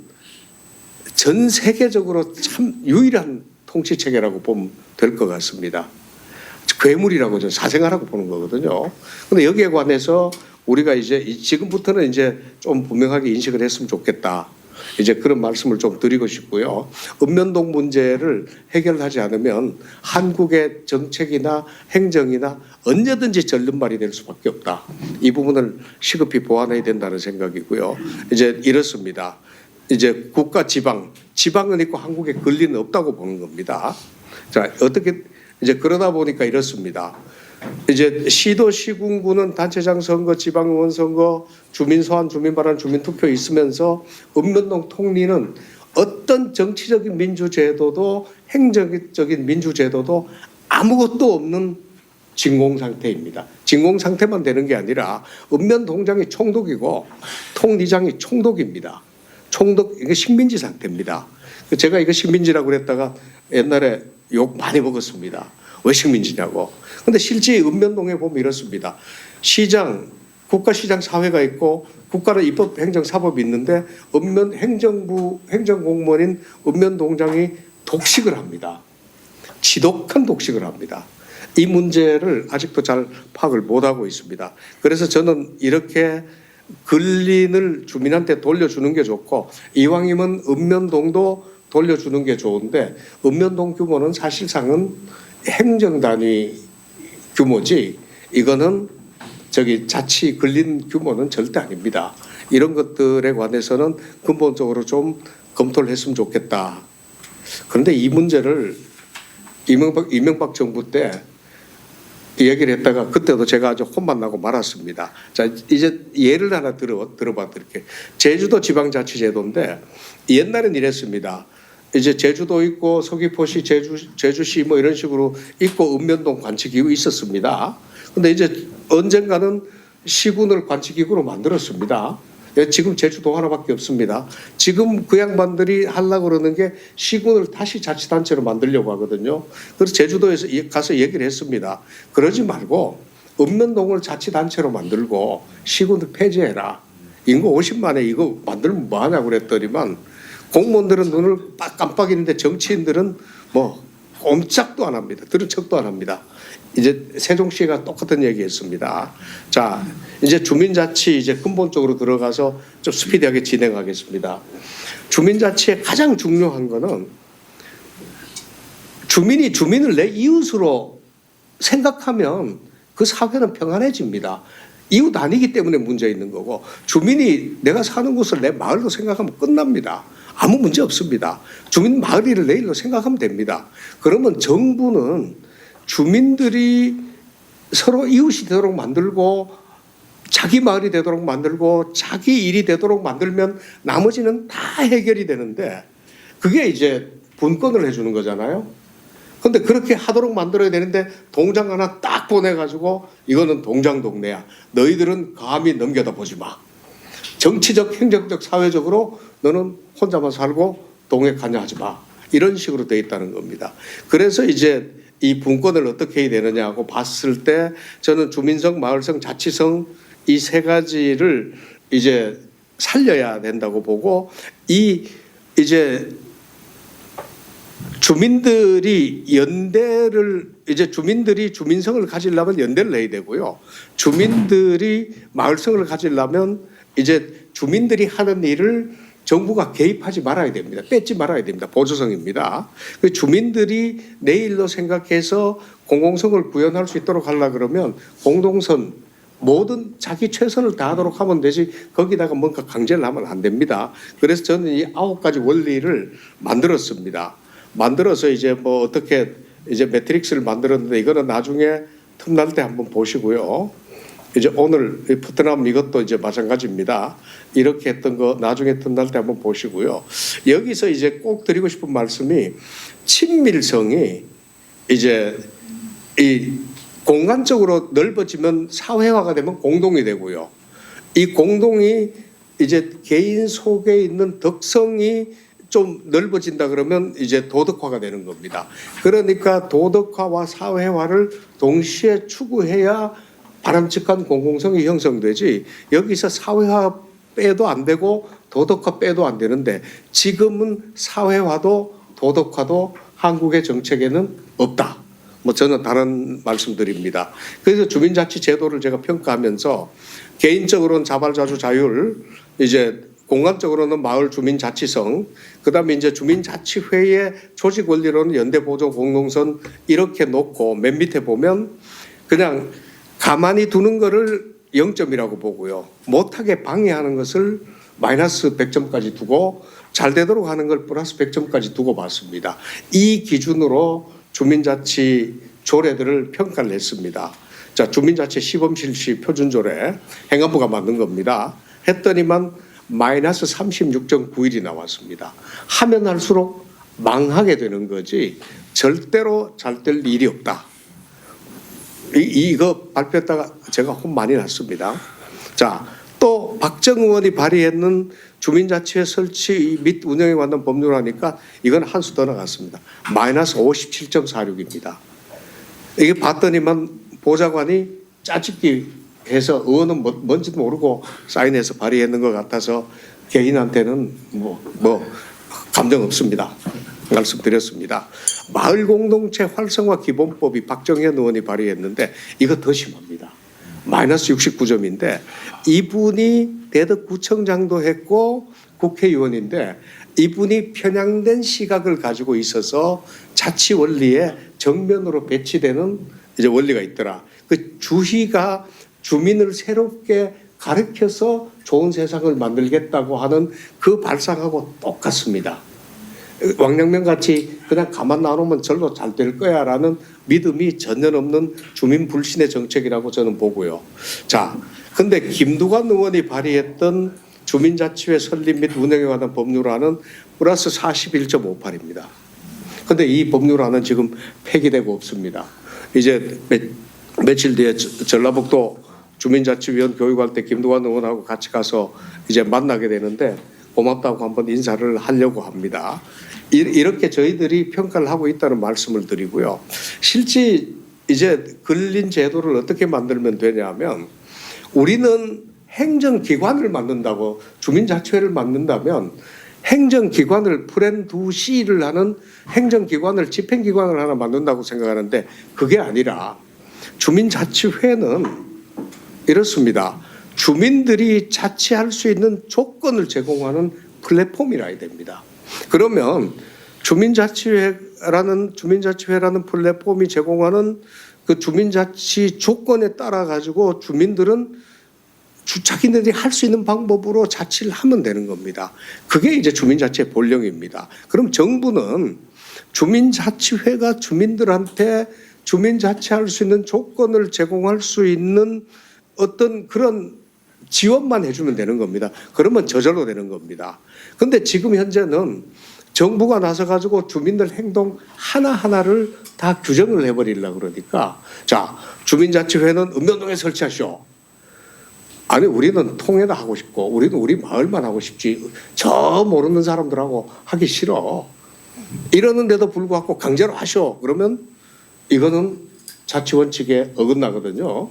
전 세계적으로 참 유일한 통치 체계라고 보면 될 것 같습니다. 괴물이라고 저는 사생아라고 보는 거거든요. 근데 여기에 관해서 우리가 이제 지금부터는 이제 좀 분명하게 인식을 했으면 좋겠다. 이제 그런 말씀을 좀 드리고 싶고요. 읍면동 문제를 해결하지 않으면 한국의 정책이나 행정이나 언제든지 절름발이 될 수밖에 없다. 이 부분을 시급히 보완해야 된다는 생각이고요. 이제 이렇습니다. 이제 국가 지방은 있고 한국에 권리는 없다고 보는 겁니다. 자, 어떻게 이제 그러다 보니까 이렇습니다. 이제 시도 시군구는 단체장 선거, 지방의원 선거, 주민 소환, 주민 발언, 주민 투표 있으면서 읍면동 통리는 어떤 정치적인 민주제도도 행정적인 민주제도도 아무것도 없는 진공 상태입니다. 진공 상태만 되는 게 아니라 읍면동장이 총독이고 통리장이 총독입니다. 총독 이게 식민지 상태입니다. 제가 이거 식민지라고 그랬다가 옛날에 욕 많이 먹었습니다. 왜 식민지냐고. 근데 실제 읍면동에 보면 이렇습니다. 시장, 국가시장 사회가 있고 국가는 입법, 행정, 사법이 있는데 행정부 행정공무원인 읍면동장이 독식을 합니다. 지독한 독식을 합니다. 이 문제를 아직도 잘 파악을 못하고 있습니다. 그래서 저는 이렇게 근린을 주민한테 돌려주는 게 좋고 이왕이면 읍면동도 돌려주는 게 좋은데 읍면동 규모는 사실상은 행정단위 규모지 이거는 자치 근린 규모는 절대 아닙니다. 이런 것들에 관해서는 근본적으로 좀 검토를 했으면 좋겠다. 그런데 이 문제를 이명박 정부 때 얘기를 했다가 그때도 제가 아주 혼만 나고 말았습니다. 자, 이제 예를 하나 들어봐 드릴게요. 제주도 지방자치제도인데 옛날엔 이랬습니다. 이제 제주도 있고 서귀포시, 제주시 뭐 이런 식으로 있고 읍면동 관치기구 있었습니다. 근데 이제 언젠가는 시군을 관치기구로 만들었습니다. 지금 제주도 하나밖에 없습니다. 지금 그 양반들이 하려고 그러는 게 시군을 다시 자치단체로 만들려고 하거든요. 그래서 제주도에서 가서 얘기를 했습니다. 그러지 말고 읍면동을 자치단체로 만들고 시군을 폐지해라. 인구 50만에 이거 만들면 뭐하냐고 그랬더니만 공무원들은 눈을 딱 깜빡이는데 정치인들은 뭐 꼼짝도 안 합니다. 들은 척도 안 합니다. 이제 세종시가 똑같은 얘기했습니다. 자, 이제 주민자치 이제 근본적으로 들어가서 좀 스피디하게 진행하겠습니다. 주민자치의 가장 중요한 거는 주민이 주민을 내 이웃으로 생각하면 그 사회는 평안해집니다. 이웃 아니기 때문에 문제 있는 거고 주민이 내가 사는 곳을 내 마을로 생각하면 끝납니다. 아무 문제 없습니다. 주민 마을을 내일로 생각하면 됩니다. 그러면 정부는 주민들이 서로 이웃이 되도록 만들고 자기 마을이 되도록 만들고 자기 일이 되도록 만들면 나머지는 다 해결이 되는데 그게 이제 분권을 해주는 거잖아요. 그런데 그렇게 하도록 만들어야 되는데 동장 하나 딱 보내가지고 이거는 동장 동네야. 너희들은 감히 넘겨다 보지 마. 정치적, 행정적, 사회적으로 너는 혼자만 살고 동에 관여하지 마. 이런 식으로 돼 있다는 겁니다. 그래서 이제 이 분권을 어떻게 해야 되느냐고 봤을 때 저는 주민성, 마을성, 자치성 이 세 가지를 이제 살려야 된다고 보고 이제 주민들이 주민들이 주민성을 가지려면 연대를 해야 되고요. 주민들이 마을성을 가지려면 이제 주민들이 하는 일을 정부가 개입하지 말아야 됩니다. 뺏지 말아야 됩니다. 보조성입니다. 주민들이 내일로 생각해서 공공성을 구현할 수 있도록 하려 그러면 공동선 모든 자기 최선을 다하도록 하면 되지 거기다가 뭔가 강제를 하면 안 됩니다. 그래서 저는 이 9가지 원리를 만들었습니다. 만들어서 이제 뭐 어떻게 이제 매트릭스를 만들었는데 이거는 나중에 틈날 때 한번 보시고요. 이제 오늘 베트남 이것도 이제 마찬가지입니다. 이렇게 했던 거 나중에 틈날 때 한번 보시고요. 여기서 이제 꼭 드리고 싶은 말씀이 친밀성이 이제 이 공간적으로 넓어지면 사회화가 되면 공동이 되고요. 이 공동이 이제 개인 속에 있는 덕성이 좀 넓어진다 그러면 이제 도덕화가 되는 겁니다. 그러니까 도덕화와 사회화를 동시에 추구해야 바람직한 공공성이 형성되지, 여기서 사회화 빼도 안 되고 도덕화 빼도 안 되는데 지금은 사회화도 도덕화도 한국의 정책에는 없다. 뭐 저는 다른 말씀드립니다. 그래서 주민자치 제도를 제가 평가하면서 개인적으로는 자발자주 자율, 이제 공간적으로는 마을 주민자치성, 그다음에 이제 주민자치회의 조직 원리로는 연대보조 공동선 이렇게 놓고 맨 밑에 보면 그냥 가만히 두는 거를 0점이라고 보고요. 못하게 방해하는 것을 마이너스 100점까지 두고 잘 되도록 하는 걸 플러스 100점까지 두고 봤습니다. 이 기준으로 주민자치 조례들을 평가를 했습니다. 자, 주민자치 시범실시 표준조례 행안부가 만든 겁니다. 했더니만 마이너스 36.91이 나왔습니다. 하면 할수록 망하게 되는 거지 절대로 잘 될 일이 없다. 이거 발표했다가 제가 혼 많이 났습니다. 자, 또 박정 의원이 발의했는 주민자치회 설치 및 운영에 관한 법률하니까 이건 한 수 더 나갔습니다. 마이너스 57.46입니다. 이게 봤더니만 보좌관이 짜집기 해서 의원은 뭔지도 모르고 사인해서 발의했는 것 같아서 개인한테는 뭐 감정 없습니다. 말씀드렸습니다. 마을 공동체 활성화 기본법이 박정현 의원이 발의했는데 이거 더 심합니다. 마이너스 69점인데 이분이 대덕구청장도 했고 국회의원인데 이분이 편향된 시각을 가지고 있어서 자치 원리에 정면으로 배치되는 이제 원리가 있더라. 그 주희가 주민을 새롭게 가르쳐서 좋은 세상을 만들겠다고 하는 그 발상하고 똑같습니다. 왕阳면 같이 그냥 가만 놔놓으면 절로 잘 될 거야라는 믿음이 전혀 없는 주민 불신의 정책이라고 저는 보고요. 자, 근데 김두관 의원이 발의했던 주민자치회 설립 및 운영에 관한 법률안은 플러스 41.58입니다. 근데 이 법률안은 지금 폐기되고 없습니다. 이제 며칠 뒤에 전라북도 주민자치위원 교육할 때 김두관 의원하고 같이 가서 이제 만나게 되는데 고맙다고 한번 인사를 하려고 합니다. 이렇게 저희들이 평가를 하고 있다는 말씀을 드리고요. 실제 이제 근린 제도를 어떻게 만들면 되냐면 우리는 행정기관을 만든다고 주민자치회를 만든다면 행정기관을 프렌두시를 하는 행정기관을 집행기관을 하나 만든다고 생각하는데 그게 아니라 주민자치회는 이렇습니다. 주민들이 자치할 수 있는 조건을 제공하는 플랫폼이라야 됩니다. 그러면 주민자치회라는 플랫폼이 제공하는 그 주민자치 조건에 따라 가지고 주민들은 자기네들이 할 수 있는 방법으로 자치를 하면 되는 겁니다. 그게 이제 주민자치의 본령입니다. 그럼 정부는 주민자치회가 주민들한테 주민자치할 수 있는 조건을 제공할 수 있는 어떤 그런 지원만 해주면 되는 겁니다. 그러면 저절로 되는 겁니다. 그런데 지금 현재는 정부가 나서 가지고 주민들 행동 하나하나를 다 규정을 해버리려고 그러니까 자, 주민자치회는 읍면동에 설치하시오. 아니 우리는 통해나 하고 싶고 우리는 우리 마을만 하고 싶지 저 모르는 사람들하고 하기 싫어. 이러는데도 불구하고 강제로 하시오. 그러면 이거는 자치원칙에 어긋나거든요.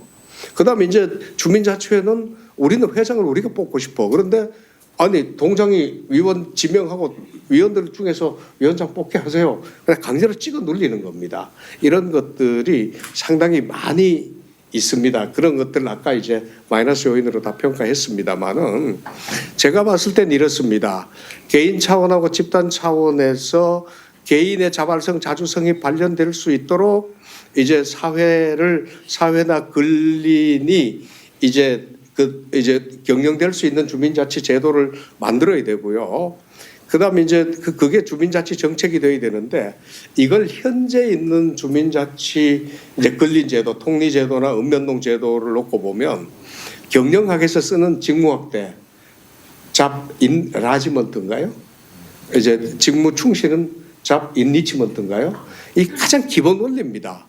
그다음에 이제 주민자치회는 우리는 회장을 우리가 뽑고 싶어. 그런데 아니 동장이 위원 지명하고 위원들 중에서 위원장 뽑게 하세요. 그냥 강제로 찍어 눌리는 겁니다. 이런 것들이 상당히 많이 있습니다. 그런 것들은 아까 이제 마이너스 요인으로 다 평가했습니다만은 제가 봤을 땐 이렇습니다. 개인 차원하고 집단 차원에서 개인의 자발성, 자주성이 발현될 수 있도록 이제 사회나 근린이 이제 경영될 수 있는 주민자치 제도를 만들어야 되고요. 그다음에 이제 그게 주민자치 정책이 되어야 되는데 이걸 현재 있는 주민자치 이제 근린제도, 통리제도나 읍면동 제도를 놓고 보면 경영학에서 쓰는 직무확대, 잡인 라지먼트인가요? 이제 직무 충실은 잡인 리치먼트인가요? 이 가장 기본 원리입니다.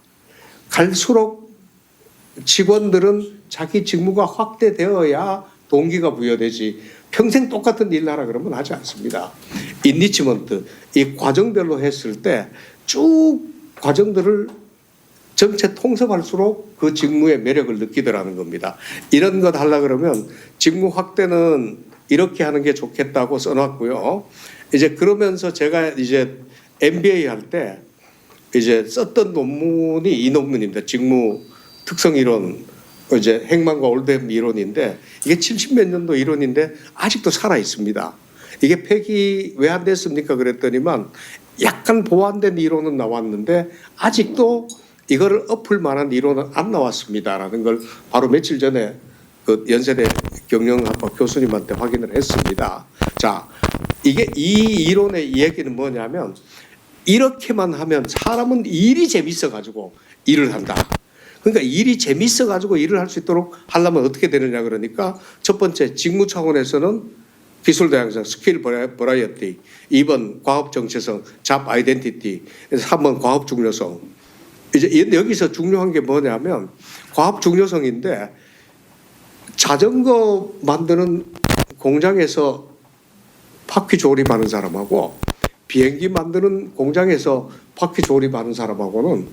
갈수록 직원들은 자기 직무가 확대되어야 동기가 부여되지 평생 똑같은 일 하라 그러면 하지 않습니다. 인리치먼트, 이 과정별로 했을 때 쭉 과정들을 전체 통섭할수록 그 직무의 매력을 느끼더라는 겁니다. 이런 것 하려 그러면 직무 확대는 이렇게 하는 게 좋겠다고 써놨고요. 이제 그러면서 제가 이제 MBA 할 때 이제 썼던 논문이 이 논문입니다. 직무 특성 이론, 이제 행만과 올드햄 이론인데 이게 70몇 년도 이론인데 아직도 살아 있습니다. 이게 폐기 왜 안 됐습니까? 그랬더니만 약간 보완된 이론은 나왔는데 아직도 이거를 엎을 만한 이론은 안 나왔습니다라는 걸 바로 며칠 전에 그 연세대 경영학과 교수님한테 확인을 했습니다. 자, 이게 이 이론의 얘기는 뭐냐면 이렇게만 하면 사람은 일이 재밌어 가지고 일을 한다. 그러니까 일이 재밌어 가지고 일을 할 수 있도록 하려면 어떻게 되느냐 그러니까 첫 번째 직무 차원에서는 기술 다양성, 스킬 버라이어티, 2번 과업 정체성, 잡 아이덴티티, 3번 과업 중요성. 이제 여기서 중요한 게 뭐냐면 과업 중요성인데 자전거 만드는 공장에서 바퀴 조립하는 사람하고 비행기 만드는 공장에서 바퀴 조립하는 사람하고는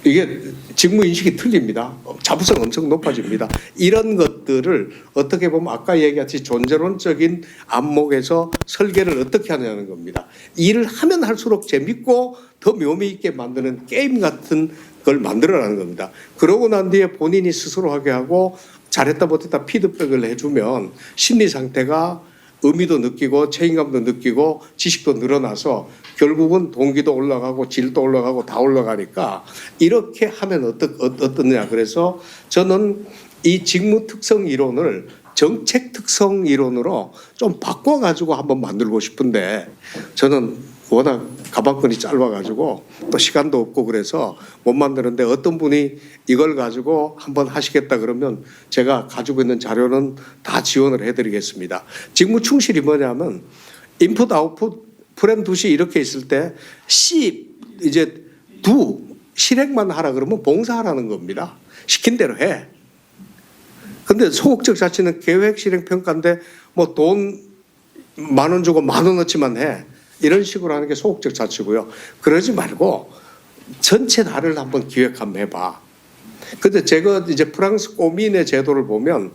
이게 직무 인식이 틀립니다. 자부성 엄청 높아집니다. 이런 것들을 어떻게 보면 아까 얘기했듯이 존재론적인 안목에서 설계를 어떻게 하냐는 겁니다. 일을 하면 할수록 재밌고 더 묘미 있게 만드는 게임 같은 걸 만들어라는 겁니다. 그러고 난 뒤에 본인이 스스로 하게 하고 잘했다 못했다 피드백을 해주면 심리 상태가 의미도 느끼고 책임감도 느끼고 지식도 늘어나서 결국은 동기도 올라가고 질도 올라가고 다 올라가니까 이렇게 하면 어떻느냐. 그래서 저는 이 직무 특성 이론을 정책 특성 이론으로 좀 바꿔가지고 한번 만들고 싶은데 저는 워낙 가방끈이 짧아가지고 또 시간도 없고 그래서 못 만드는데 어떤 분이 이걸 가지고 한번 하시겠다 그러면 제가 가지고 있는 자료는 다 지원을 해드리겠습니다. 직무 충실이 뭐냐면 인풋 아웃풋 프렌 두 시 이렇게 있을 때 시 이제 두 실행만 하라 그러면 봉사하라는 겁니다. 시킨 대로 해. 근데 소극적 자치는 계획 실행 평가인데 뭐 돈 10,000원 주고 10,000원어치만 해. 이런 식으로 하는 게 소극적 자치고요. 그러지 말고 전체 나를 한번 기획 한번 해봐. 근데 제가 이제 프랑스 꼬민의 제도를 보면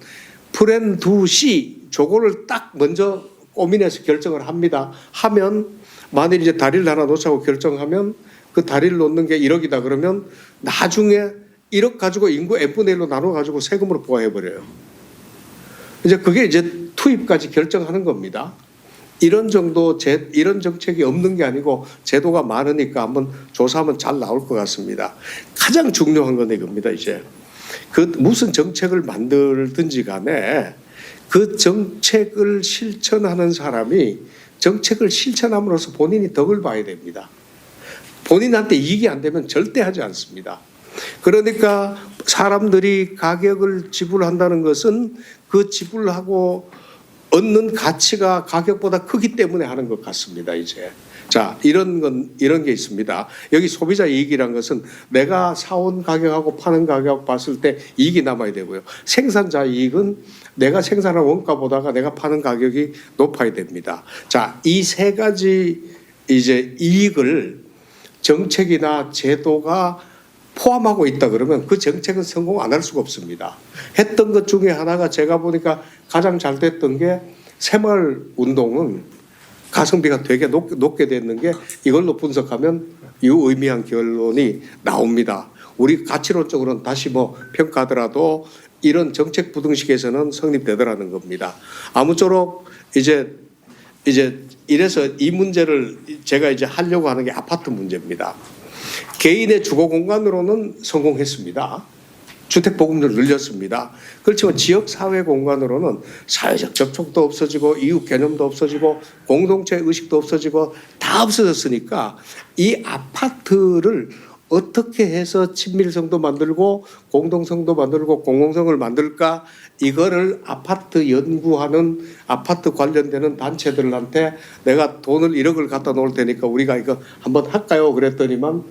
프렌 두 시 저거를 딱 먼저 꼬민에서 결정을 합니다. 하면 만일 이제 다리를 하나 놓자고 결정하면 그 다리를 놓는 게 1억이다 그러면 나중에 1억 가지고 인구 n분의 1로 나눠 가지고 세금으로 부과해버려요. 이제 그게 이제 투입까지 결정하는 겁니다. 이런 정도 이런 정책이 없는 게 아니고 제도가 많으니까 한번 조사하면 잘 나올 것 같습니다. 가장 중요한 건 이겁니다. 이제 그 무슨 정책을 만들든지 간에 그 정책을 실천하는 사람이 정책을 실천함으로써 본인이 덕을 봐야 됩니다. 본인한테 이익이 안 되면 절대 하지 않습니다. 그러니까 사람들이 가격을 지불한다는 것은 그 지불하고 얻는 가치가 가격보다 크기 때문에 하는 것 같습니다. 이제 자 이런 게 있습니다. 여기 소비자 이익이란 것은 내가 사온 가격하고 파는 가격 봤을 때 이익이 남아야 되고요. 생산자 이익은 내가 생산한 원가보다가 내가 파는 가격이 높아야 됩니다. 자, 이 세 가지 이제 이익을 정책이나 제도가 포함하고 있다 그러면 그 정책은 성공 안 할 수가 없습니다. 했던 것 중에 하나가 제가 보니까 가장 잘 됐던 게 새마을 운동은 가성비가 되게 높게 됐는 게 이걸로 분석하면 유의미한 결론이 나옵니다. 우리 가치론적으로는 다시 뭐 평가하더라도 이런 정책 부등식에서는 성립되더라는 겁니다. 아무쪼록 이제 이래서 이 문제를 제가 이제 하려고 하는 게 아파트 문제입니다. 개인의 주거 공간으로는 성공했습니다. 주택 보급률을 늘렸습니다. 그렇지만 지역 사회 공간으로는 사회적 접촉도 없어지고 이웃 개념도 없어지고 공동체 의식도 없어지고 다 없어졌으니까 이 아파트를 어떻게 해서 친밀성도 만들고 공동성도 만들고 공공성을 만들까 이거를 아파트 연구하는 아파트 관련되는 단체들한테 내가 돈을 1억을 갖다 놓을 테니까 우리가 이거 한번 할까요? 그랬더니만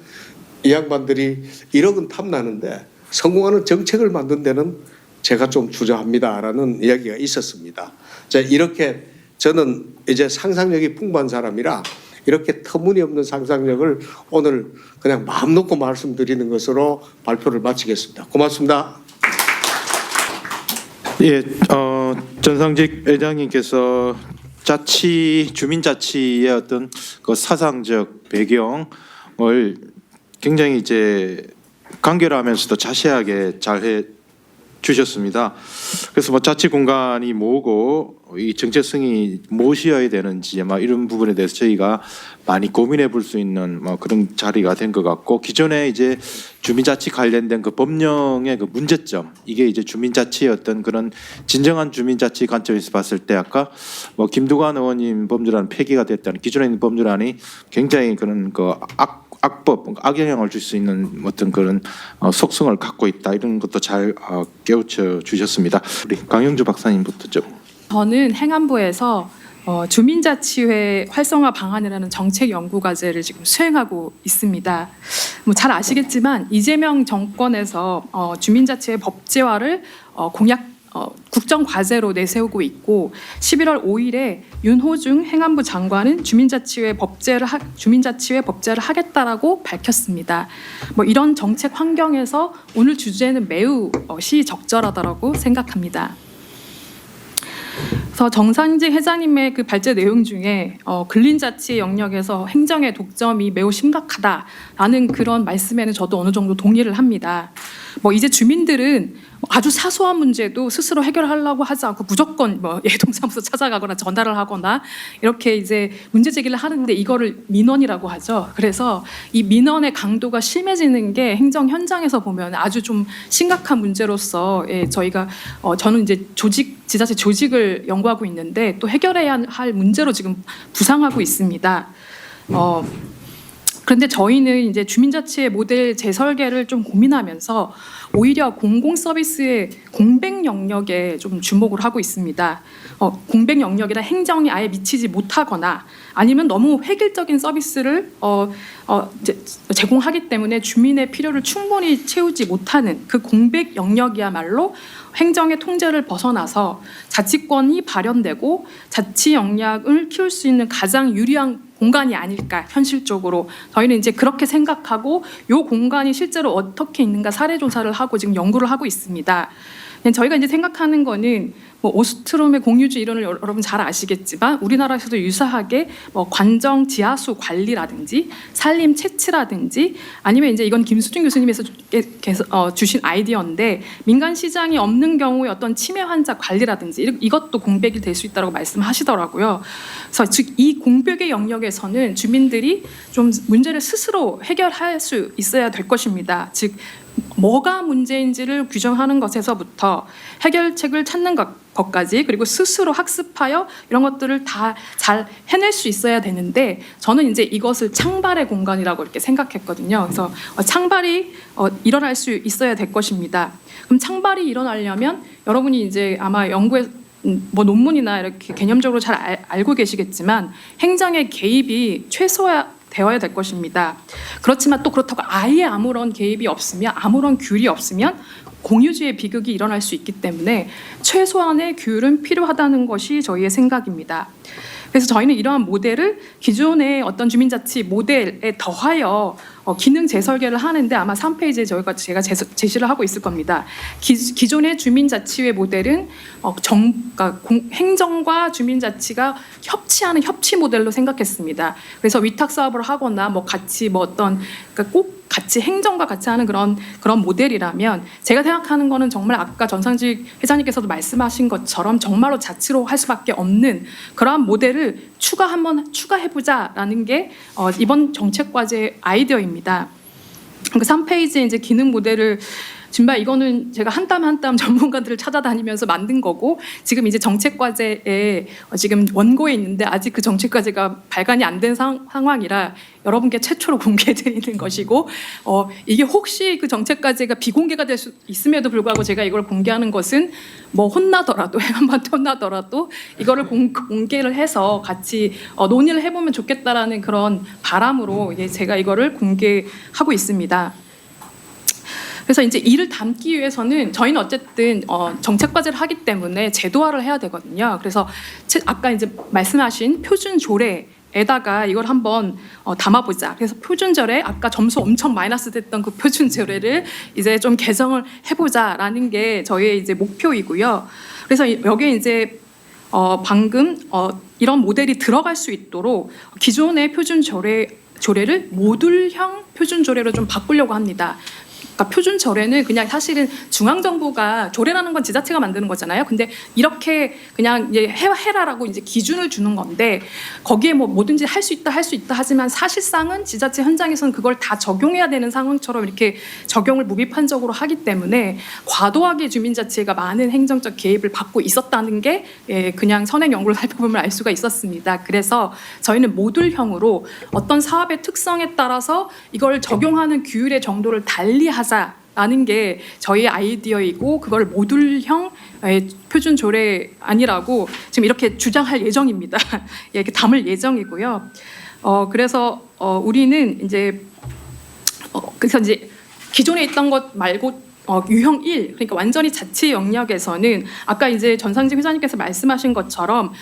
이 양반들이 1억은 탐나는데 성공하는 정책을 만든 데는 제가 좀 주저합니다라는 이야기가 있었습니다. 자, 이렇게 저는 이제 상상력이 풍부한 사람이라 이렇게 터무니없는 상상력을 오늘 그냥 마음 놓고 말씀드리는 것으로 발표를 마치겠습니다. 고맙습니다. 예, 전상직 회장님께서 주민자치의 어떤 그 사상적 배경을 굉장히 이제 간결하면서도 자세하게 잘해 주셨습니다. 그래서 뭐 자치 공간이 뭐고 이 정체성이 무엇이어야 되는지 이런 부분에 대해서 저희가 많이 고민해 볼 수 있는 그런 자리가 된 것 같고, 기존에 이제 주민자치 관련된 그 법령의 그 문제점, 이게 이제 주민자치의 어떤 그런 진정한 주민자치 관점에서 봤을 때 아까 김두관 의원님 법률안 폐기가 됐다는 기존에 있는 법률안이 굉장히 그런 그 악영향을 줄 수 있는 어떤 그런 속성을 갖고 있다, 이런 것도 잘 깨우쳐 주셨습니다. 우리 강영주 박사님부터 좀. 저는 행안부에서 주민자치회 활성화 방안이라는 정책 연구 과제를 지금 수행하고 있습니다. 잘 아시겠지만 이재명 정권에서 주민자치회 법제화를 국정 과제로 내세우고 있고, 11월 5일에 윤호중 행안부 장관은 주민자치회 법제를 하겠다라고 밝혔습니다. 이런 정책 환경에서 오늘 주제는 매우 시적절하다고 생각합니다. 그래서 정상직 회장님의 그 발제 내용 중에 근린자치 영역에서 행정의 독점이 매우 심각하다라는 그런 말씀에는 저도 어느 정도 동의를 합니다. 이제 주민들은 아주 사소한 문제도 스스로 해결하려고 하지 않고 무조건 예동사무소 찾아가거나 전화를 하거나 이렇게 이제 문제 제기를 하는데, 이거를 민원이라고 하죠. 그래서 이 민원의 강도가 심해지는 게 행정 현장에서 보면 아주 좀 심각한 문제로서 저는 이제 지자체 조직을 연구하고 있는데 또 해결해야 할 문제로 지금 부상하고 있습니다. 그런데 저희는 이제 주민자치의 모델 재설계를 좀 고민하면서 오히려 공공 서비스의 공백 영역에 좀 주목을 하고 있습니다. 공백 영역이라 행정이 아예 미치지 못하거나 아니면 너무 획일적인 서비스를 제공하기 때문에 주민의 필요를 충분히 채우지 못하는 그 공백 영역이야말로 행정의 통제를 벗어나서 자치권이 발현되고 자치 역량을 키울 수 있는 가장 유리한 공간이 아닐까, 현실적으로 저희는 이제 그렇게 생각하고 이 공간이 실제로 어떻게 있는가 사례 조사를 하고 지금 연구를 하고 있습니다. 저희가 이제 생각하는 거는 오스트롬의 공유주 이론을 여러분 잘 아시겠지만 우리나라에서도 유사하게 관정 지하수 관리라든지 산림 채취라든지 아니면 이제 이건 김수준 교수님께서 주신 아이디어인데 민간 시장이 없는 경우에 어떤 치매 환자 관리라든지 이것도 공백이 될 수 있다고 말씀하시더라고요. 그래서 즉 이 공백의 영역에서는 주민들이 좀 문제를 스스로 해결할 수 있어야 될 것입니다. 즉 뭐가 문제인지를 규정하는 것에서부터 해결책을 찾는 것까지, 그리고 스스로 학습하여 이런 것들을 다 잘 해낼 수 있어야 되는데, 저는 이제 이것을 창발의 공간이라고 이렇게 생각했거든요. 그래서 창발이 일어날 수 있어야 될 것입니다. 그럼 창발이 일어나려면 여러분이 이제 아마 연구에 논문이나 이렇게 개념적으로 잘 알고 계시겠지만 행정의 개입이 되어야 될 것입니다. 그렇지만 또 그렇다고 아예 아무런 개입이 없으면, 아무런 귤이 없으면 공유주의 비극이 일어날 수 있기 때문에 최소한의 귤은 필요하다는 것이 저희의 생각입니다. 그래서 저희는 이러한 모델을 기존의 어떤 주민자치 모델에 더하여 기능 재설계를 하는데, 아마 3페이지에 제가 제시를 하고 있을 겁니다. 기존의 주민자치회 모델은 그러니까 행정과 주민자치가 협치하는 협치 모델로 생각했습니다. 그래서 위탁 사업을 하거나 같이 그러니까 꼭 같이 행정과 같이 하는 그런 모델이라면, 제가 생각하는 거는 정말 아까 전상직 회장님께서도 말씀하신 것처럼 정말로 자치로 할 수밖에 없는 그러한 모델을 한번 추가해보자라는 게 이번 정책 과제의 아이디어입니다. 그 3페이지에 이제 기능 모델을 이거는 제가 한 땀 한 땀 전문가들을 찾아다니면서 만든 거고, 지금 이제 정책 과제에 지금 원고에 있는데 아직 그 정책 과제가 발간이 안 된 상황이라 여러분께 최초로 공개드리는 것이고, 이게 혹시 그 정책 과제가 비공개가 될 수 있음에도 불구하고 제가 이걸 공개하는 것은 혼나더라도 행안부한테 혼나더라도 이거를 공개를 해서 같이 논의를 해보면 좋겠다라는 그런 바람으로 제가 이거를 공개하고 있습니다. 그래서 이제 이를 담기 위해서는 저희는 어쨌든 정책 과제를 하기 때문에 제도화를 해야 되거든요. 그래서 아까 이제 말씀하신 표준 조례에다가 이걸 한번 담아보자. 그래서 표준조례 아까 점수 엄청 마이너스 됐던 그 표준조례를 이제 좀 개정을 해보자라는 게 저희의 이제 목표이고요. 그래서 여기에 이제 방금 이런 모델이 들어갈 수 있도록 기존의 조례를 모듈형 표준조례로 좀 바꾸려고 합니다. 그러니까 표준조례는 그냥 사실은 중앙정부가 조례라는 건 지자체가 만드는 거잖아요. 근데 이렇게 그냥 이제 해라라고 이제 기준을 주는 건데 거기에 뭐 뭐든지 할 수 있다 하지만 사실상은 지자체 현장에서는 그걸 다 적용해야 되는 상황처럼 이렇게 적용을 무비판적으로 하기 때문에 과도하게 주민자치가 많은 행정적 개입을 받고 있었다는 게 그냥 선행 연구를 살펴보면 알 수가 있었습니다. 그래서 저희는 모듈형으로 어떤 사업의 특성에 따라서 이걸 적용하는 규율의 정도를 달리하자라는 게 저희의 아이디어이고 그걸 모듈형 표준 조례 아니라고 지금 이렇게 주장할 예정입니다. 이렇게 담을 예정이고요. 그래서 우리는 이제 그래서 이제 기존에 있던 것 말고 유형 1 그러니까 완전히 자치 영역에서는 아까 이제 전상진 회장님께서 말씀하신 것처럼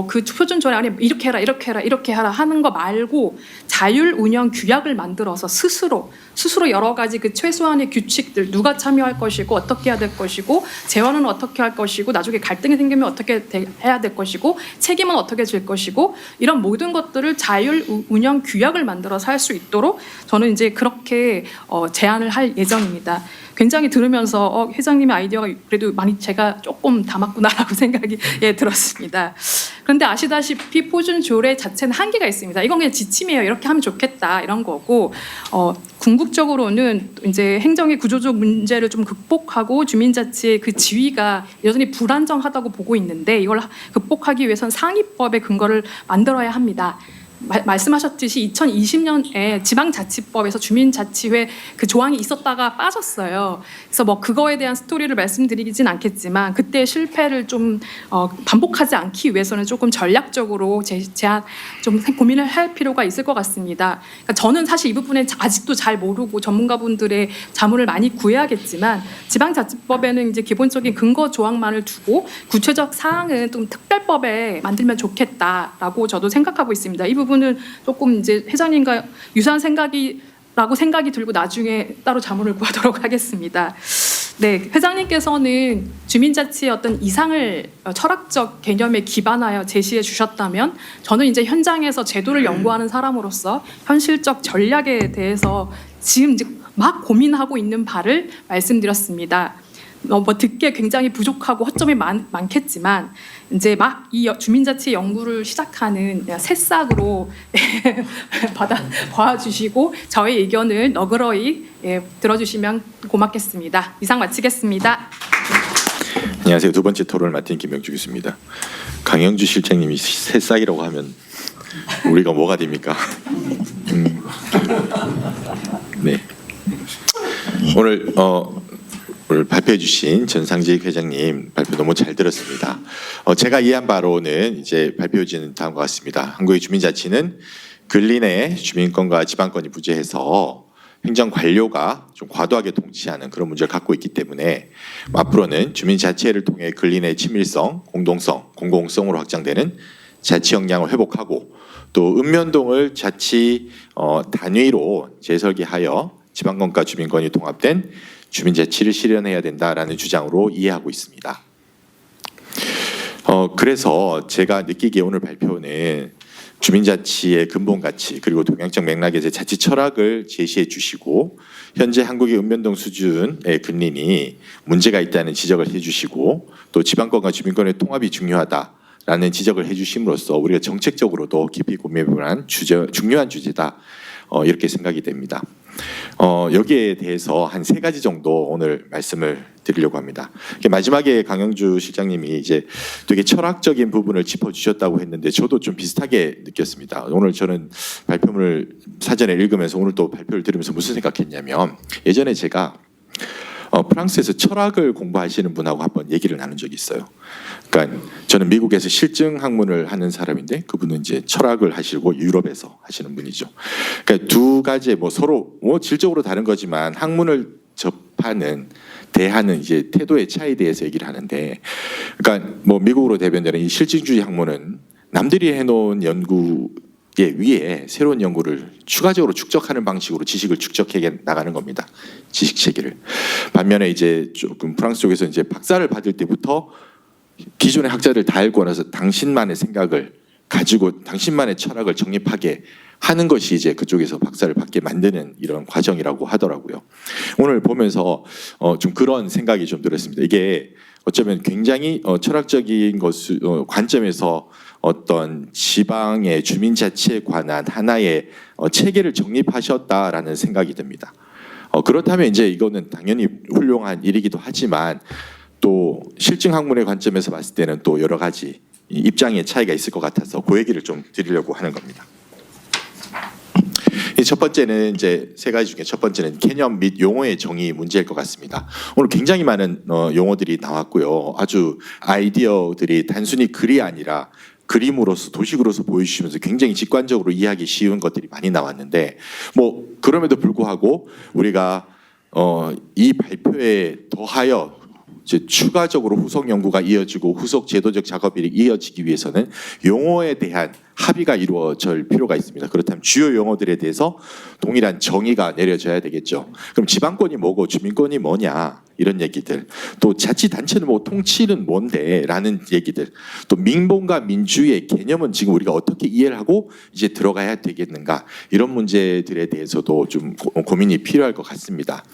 그 표준 조례 안에 이렇게 해라 하는 거 말고 자율 운영 규약을 만들어서 스스로 여러 가지 그 최소한의 규칙들 누가 참여할 것이고 어떻게 해야 될 것이고 재원은 어떻게 할 것이고 나중에 갈등이 생기면 어떻게 해야 될 것이고 책임은 어떻게 질 것이고 이런 모든 것들을 자율 운영 규약을 만들어서 할 수 있도록 저는 이제 그렇게 제안을 할 예정입니다. 굉장히 들으면서 회장님의 아이디어가 그래도 많이 제가 조금 담았구나라고 생각이 들었습니다. 그런데 아시다시피 표준 조례 자체는 한계가 있습니다. 이건 그냥 지침이에요. 이렇게 하면 좋겠다 이런 거고 궁극적으로는 이제 행정의 구조적 문제를 좀 극복하고 주민자치의 그 지위가 여전히 불안정하다고 보고 있는데 이걸 극복하기 위해서는 상위법의 근거를 만들어야 합니다. 말씀하셨듯이 2020년에 지방자치법에서 주민자치회 그 조항이 있었다가 빠졌어요. 그래서 뭐 그거에 대한 스토리를 말씀드리진 않겠지만 그때 실패를 좀 반복하지 않기 위해서는 조금 전략적으로 제안 좀 고민을 할 필요가 있을 것 같습니다. 그러니까 저는 사실 이 부분에 아직도 잘 모르고 전문가분들의 자문을 많이 구해야겠지만 지방자치법에는 이제 기본적인 근거 조항만을 두고 구체적 사항은 좀 특별법에 만들면 좋겠다라고 저도 생각하고 있습니다. 이 부분은 조금 이제 회장님과 유사한 생각이라고 생각이 들고 나중에 따로 자문을 구하도록 하겠습니다. 네, 회장님께서는 주민자치의 어떤 이상을 철학적 개념에 기반하여 제시해 주셨다면 저는 이제 현장에서 제도를 연구하는 사람으로서 현실적 전략에 대해서 지금 이제 막 고민하고 있는 바를 말씀드렸습니다. 뭐 듣기에 굉장히 부족하고 허점이 많겠지만 이제 막 이 주민자치 연구를 시작하는 새싹으로 봐주시고 저의 의견을 너그러이 들어주시면 고맙겠습니다. 이상 마치겠습니다. 안녕하세요. 두 번째 토론을 맡은 김명주 교수입니다. 강영주 실장님이 새싹이라고 하면 우리가 뭐가 됩니까? 네. 오늘 발표해 주신 전상직 회장님 발표 너무 잘 들었습니다. 제가 이해한 바로는 이제 발표지는 다음과 같습니다. 한국의 주민자치는 근린의 주민권과 지방권이 부재해서 행정 관료가 좀 과도하게 통치하는 그런 문제를 갖고 있기 때문에 앞으로는 주민자치회를 통해 근린의 친밀성, 공동성, 공공성으로 확장되는 자치 역량을 회복하고 또 읍면동을 자치 단위로 재설계하여 지방권과 주민권이 통합된 주민자치를 실현해야 된다라는 주장으로 이해하고 있습니다. 그래서 제가 느끼기에 오늘 발표는 주민자치의 근본 가치 그리고 동양적 맥락에서 자치 철학을 제시해 주시고 현재 한국의 읍면동 수준의 근린이 문제가 있다는 지적을 해주시고 또 지방권과 주민권의 통합이 중요하다라는 지적을 해주심으로써 우리가 정책적으로도 깊이 고민해볼 만한 중요한 주제다 이렇게 생각이 됩니다. 여기에 대해서 한 3가지 정도 오늘 말씀을 드리려고 합니다. 마지막에 강영주 실장님이 이제 되게 철학적인 부분을 짚어주셨다고 했는데 저도 좀 비슷하게 느꼈습니다. 오늘 저는 발표문을 사전에 읽으면서 오늘 또 발표를 들으면서 무슨 생각했냐면 예전에 제가 프랑스에서 철학을 공부하시는 분하고 한번 얘기를 나눈 적이 있어요. 그러니까 저는 미국에서 실증 학문을 하는 사람인데 그분은 이제 철학을 하시고 유럽에서 하시는 분이죠. 그러니까 두 가지 뭐 서로 질적으로 다른 거지만 학문을 접하는 대하는 이제 태도의 차이에 대해서 얘기를 하는데, 그러니까 뭐 미국으로 대변되는 이 실증주의 학문은 남들이 해놓은 연구에 위에 새로운 연구를 추가적으로 축적하는 방식으로 지식을 축적해 나가는 겁니다. 지식 체계를. 반면에 이제 조금 프랑스 쪽에서 이제 박사를 받을 때부터 기존의 학자들 다 알고 나서 당신만의 생각을 가지고 당신만의 철학을 정립하게 하는 것이 이제 그쪽에서 박사를 받게 만드는 이런 과정이라고 하더라고요. 오늘 보면서 좀 그런 생각이 좀 들었습니다. 이게 어쩌면 굉장히 철학적인 관점에서 어떤 지방의 주민자치에 관한 하나의 체계를 정립하셨다라는 생각이 듭니다. 그렇다면 이제 이거는 당연히 훌륭한 일이기도 하지만 또 실증 학문의 관점에서 봤을 때는 또 여러 가지 입장의 차이가 있을 것 같아서 그 얘기를 좀 드리려고 하는 겁니다. 첫 번째는 이제 세 가지 중에 첫 번째는 개념 및 용어의 정의 문제일 것 같습니다. 오늘 굉장히 많은 용어들이 나왔고요. 아주 아이디어들이 단순히 글이 아니라 그림으로서 도식으로서 보여주시면서 굉장히 직관적으로 이해하기 쉬운 것들이 많이 나왔는데, 뭐 그럼에도 불구하고 우리가 이 발표에 더하여 이제 추가적으로 후속 연구가 이어지고 후속 제도적 작업이 이어지기 위해서는 용어에 대한 합의가 이루어질 필요가 있습니다. 그렇다면 주요 용어들에 대해서 동일한 정의가 내려져야 되겠죠. 그럼 지방권이 뭐고 주민권이 뭐냐 이런 얘기들, 또 자치단체는 뭐 통치는 뭔데 라는 얘기들, 또 민본과 민주의 개념은 지금 우리가 어떻게 이해를 하고 이제 들어가야 되겠는가, 이런 문제들에 대해서도 좀 고민이 필요할 것 같습니다.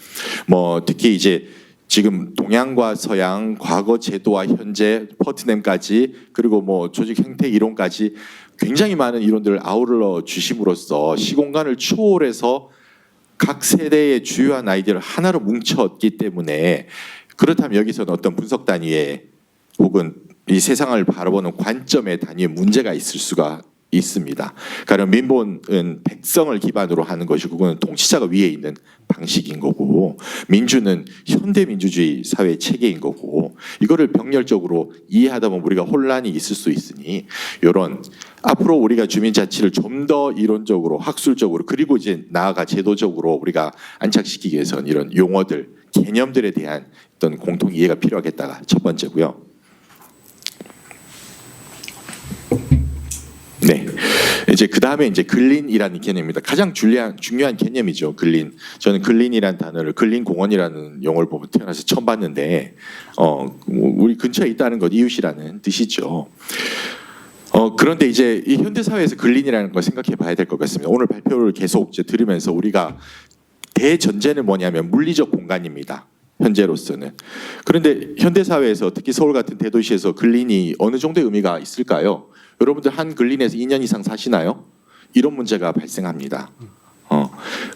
뭐 특히 이제 지금 동양과 서양, 과거 제도와 현재, 퍼트넴까지, 그리고 뭐 조직 행태 이론까지 굉장히 많은 이론들을 아우러 주심으로써 시공간을 초월해서 각 세대의 주요한 아이디어를 하나로 뭉쳤기 때문에, 그렇다면 여기서는 어떤 분석 단위에 혹은 이 세상을 바라보는 관점의 단위에 문제가 있을 수가 있습니다. 그러니까 민본은 백성을 기반으로 하는 것이고 그건 통치자가 위에 있는 방식인 거고, 민주는 현대 민주주의 사회 체계인 거고, 이거를 병렬적으로 이해하다 보면 우리가 혼란이 있을 수 있으니 이런 앞으로 우리가 주민자치를 좀 더 이론적으로 학술적으로 그리고 이제 나아가 제도적으로 우리가 안착시키기 위해서는 이런 용어들, 개념들에 대한 어떤 공통 이해가 필요하겠다가 첫 번째고요. 네, 이제 그 다음에 이제 근린이라는 개념입니다. 가장 중요한 개념이죠. 근린. 저는 근린이라는 단어를 근린공원이라는 용어를 보면 태어나서 처음 봤는데, 우리 근처에 있다는 것, 이웃이라는 뜻이죠. 그런데 이제 이 현대 사회에서 근린이라는 걸 생각해 봐야 될 것 같습니다. 오늘 발표를 계속 이제 들으면서 우리가 대전제는 뭐냐면 물리적 공간입니다. 현재로서는. 그런데 현대 사회에서 특히 서울 같은 대도시에서 근린이 어느 정도의 의미가 있을까요? 여러분들 한 근린에서 2년 이상 사시나요? 이런 문제가 발생합니다.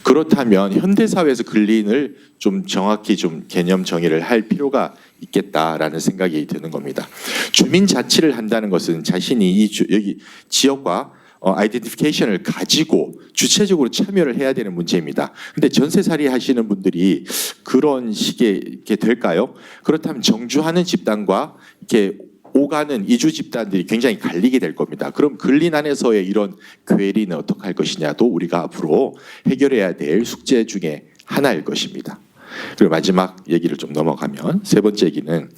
그렇다면 현대 사회에서 근린을 좀 정확히 좀 개념 정의를 할 필요가 있겠다라는 생각이 드는 겁니다. 주민 자치를 한다는 것은 자신이 여기 지역과 아이덴티피케이션을 가지고 주체적으로 참여를 해야 되는 문제입니다. 근데 전세살이 하시는 분들이 그런 식의 게 될까요? 그렇다면 정주하는 집단과 이렇게 오가는 이주 집단들이 굉장히 갈리게 될 겁니다. 그럼 근린 안에서의 이런 괴리는 어떻게 할 것이냐도 우리가 앞으로 해결해야 될 숙제 중에 하나일 것입니다. 그리고 마지막 얘기를 좀 넘어가면 세 번째 얘기는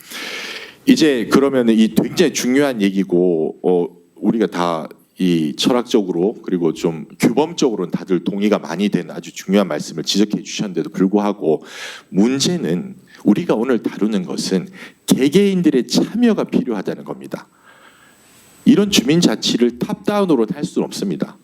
이제 그러면 이 굉장히 중요한 얘기고 우리가 다 이 철학적으로 그리고 좀 규범적으로는 다들 동의가 많이 되는 아주 중요한 말씀을 지적해 주셨는데도 불구하고 문제는 우리가 오늘 다루는 것은 개개인들의 참여가 필요하다는 겁니다. 이런 주민자치를 탑다운으로는 할 수는 없습니다.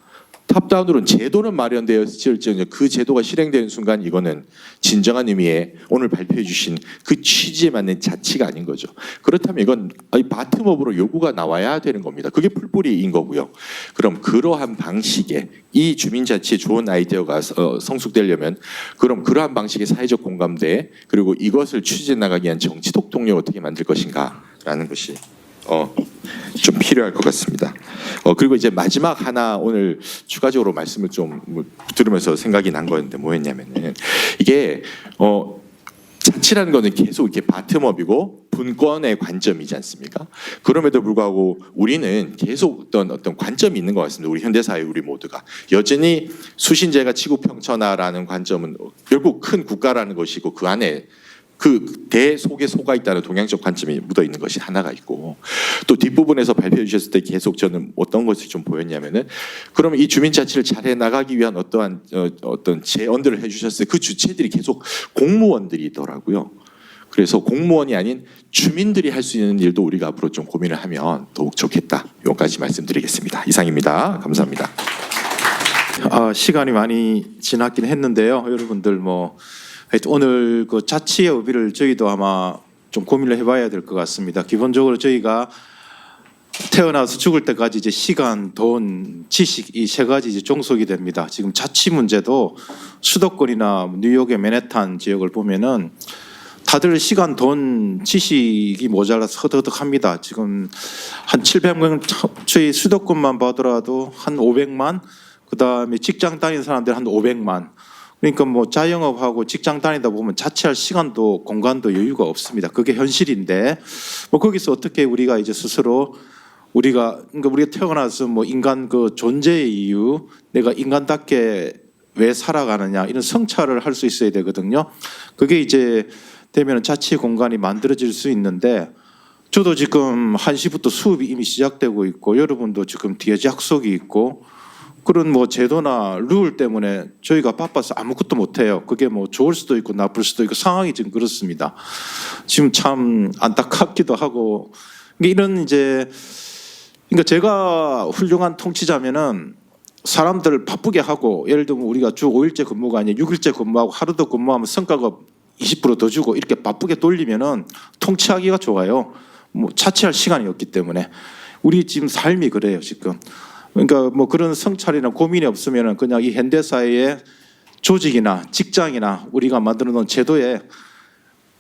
탑다운으로는 제도는 마련되었을지언정 그 제도가 실행되는 순간 이거는 진정한 의미의 오늘 발표해 주신 그 취지에 맞는 자치가 아닌 거죠. 그렇다면 이건 바텀업으로 요구가 나와야 되는 겁니다. 그게 풀뿌리인 거고요. 그럼 그러한 방식의 이 주민자치의 좋은 아이디어가 성숙되려면 그럼 그러한 방식의 사회적 공감대 그리고 이것을 추진해 나가기 위한 정치적 동력을 어떻게 만들 것인가라는 것이 좀 필요할 것 같습니다. 그리고 이제 마지막 하나 오늘 추가적으로 말씀을 좀 들으면서 생각이 난 거였는데 뭐였냐면은 이게 자치라는 거는 계속 이렇게 바텀업이고 분권의 관점이지 않습니까? 그럼에도 불구하고 우리는 계속 어떤 관점이 있는 것 같습니다. 우리 현대사회 우리 모두가 여전히 수신제가 치국평천하라는 관점은 결국 큰 국가라는 것이고 그 안에 그 대 속에 속아 있다는 동양적 관점이 묻어 있는 것이 하나가 있고 또 뒷부분에서 발표해 주셨을 때 계속 저는 어떤 것이 좀 보였냐면은 그러면 이 주민자치를 잘해 나가기 위한 어떠한 어떤 제언들을 해주셨어요. 그 주체들이 계속 공무원들이더라고요. 그래서 공무원이 아닌 주민들이 할 수 있는 일도 우리가 앞으로 좀 고민을 하면 더욱 좋겠다. 여기까지 말씀드리겠습니다. 이상입니다. 감사합니다. 시간이 많이 지났긴 했는데요. 여러분들 뭐 하여튼 오늘 그 자치의 의미를 저희도 아마 좀 고민을 해봐야 될 것 같습니다. 기본적으로 저희가 태어나서 죽을 때까지 이제 시간, 돈, 지식 이 세 가지 이제 종속이 됩니다. 지금 자치 문제도 수도권이나 뉴욕의 맨해튼 지역을 보면은 다들 시간, 돈, 지식이 모자라서 허덕허덕합니다. 지금 한 700명 저희 수도권만 보더라도 한 500만, 그다음에 직장 다니는 사람들 한 500만. 그러니까 뭐 자영업하고 직장 다니다 보면 자취할 시간도 공간도 여유가 없습니다. 그게 현실인데 뭐 거기서 어떻게 우리가 이제 스스로 우리가 태어나서 뭐 인간 그 존재의 이유, 내가 인간답게 왜 살아가느냐 이런 성찰을 할 수 있어야 되거든요. 그게 이제 되면 자치 공간이 만들어질 수 있는데 저도 지금 1시부터 수업이 이미 시작되고 있고 여러분도 지금 뒤에 약속이 있고 그런 뭐 제도나 룰 때문에 저희가 바빠서 아무것도 못해요. 그게 뭐 좋을 수도 있고 나쁠 수도 있고 상황이 지금 그렇습니다. 지금 참 안타깝기도 하고 이런 이제 그러니까 제가 훌륭한 통치자면은 사람들을 바쁘게 하고 예를 들면 우리가 주 5일째 근무가 아니라 6일째 근무하고 하루 더 근무하면 성과가 20% 더 주고 이렇게 바쁘게 돌리면은 통치하기가 좋아요. 뭐 자치할 시간이 없기 때문에 우리 지금 삶이 그래요 지금. 그러니까 뭐 그런 성찰이나 고민이 없으면은 그냥 이 현대 사회의 조직이나 직장이나 우리가 만들어 놓은 제도에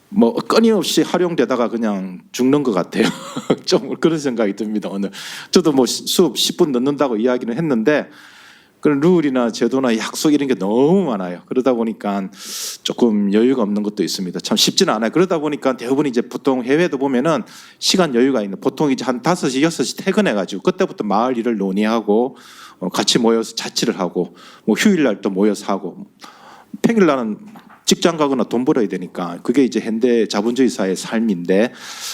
뭐 끊임없이 활용되다가 그냥 죽는 것 같아요. 좀 그런 생각이 듭니다. 오늘 저도 뭐 수업 10분 넣는다고 이야기는 했는데 그런 룰이나 제도나 약속 이런 게 너무 많아요. 그러다 보니까 조금 여유가 없는 것도 있습니다. 참 쉽지는 않아요. 그러다 보니까 대부분 이제 보통 해외도 보면은 시간 여유가 있는 보통 이제 한 5시, 6시 퇴근해가지고 그때부터 마을 일을 논의하고 같이 모여서 자치를 하고 뭐 휴일날 또 모여서 하고 평일날은 직장 가거나 돈 벌어야 되니까 그게 이제 현대 자본주의 사회의 삶인데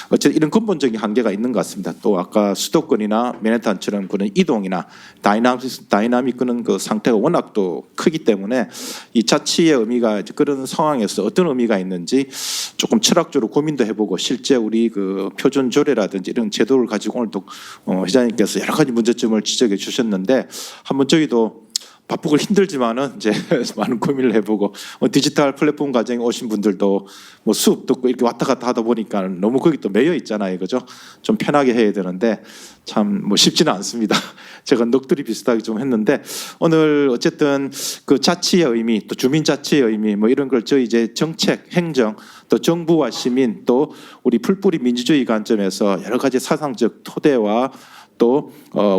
어쨌든 이런 근본적인 한계가 있는 것 같습니다. 또 아까 수도권이나 맨해튼처럼 그런 이동이나 다이나믹 그런 그 상태가 워낙 또 크기 때문에 이 자치의 의미가 그런 상황에서 어떤 의미가 있는지 조금 철학적으로 고민도 해보고 실제 우리 그 표준 조례라든지 이런 제도를 가지고 오늘도 회장님께서 여러 가지 문제점을 지적해 주셨는데 한번 저희도 바쁘고 힘들지만은 이제 많은 고민을 해보고 디지털 플랫폼 과정에 오신 분들도 뭐 수업 듣고 이렇게 왔다 갔다 하다 보니까 너무 거기 또 매여 있잖아요, 그죠? 좀 편하게 해야 되는데 참 뭐 쉽지는 않습니다. 제가 넋두리 비슷하게 좀 했는데 오늘 어쨌든 그 자치의 의미 또 주민 자치의 의미 뭐 이런 걸 저희 이제 정책, 행정 또 정부와 시민 또 우리 풀뿌리 민주주의 관점에서 여러 가지 사상적 토대와 또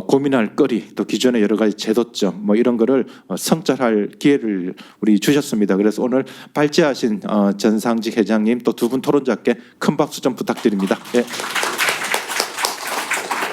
고민할 거리 또 기존의 여러 가지 제도점 뭐 이런 거를 성찰할 기회를 우리 주셨습니다. 그래서 오늘 발제하신 전상직 회장님 또 두 분 토론자께 큰 박수 좀 부탁드립니다. 예.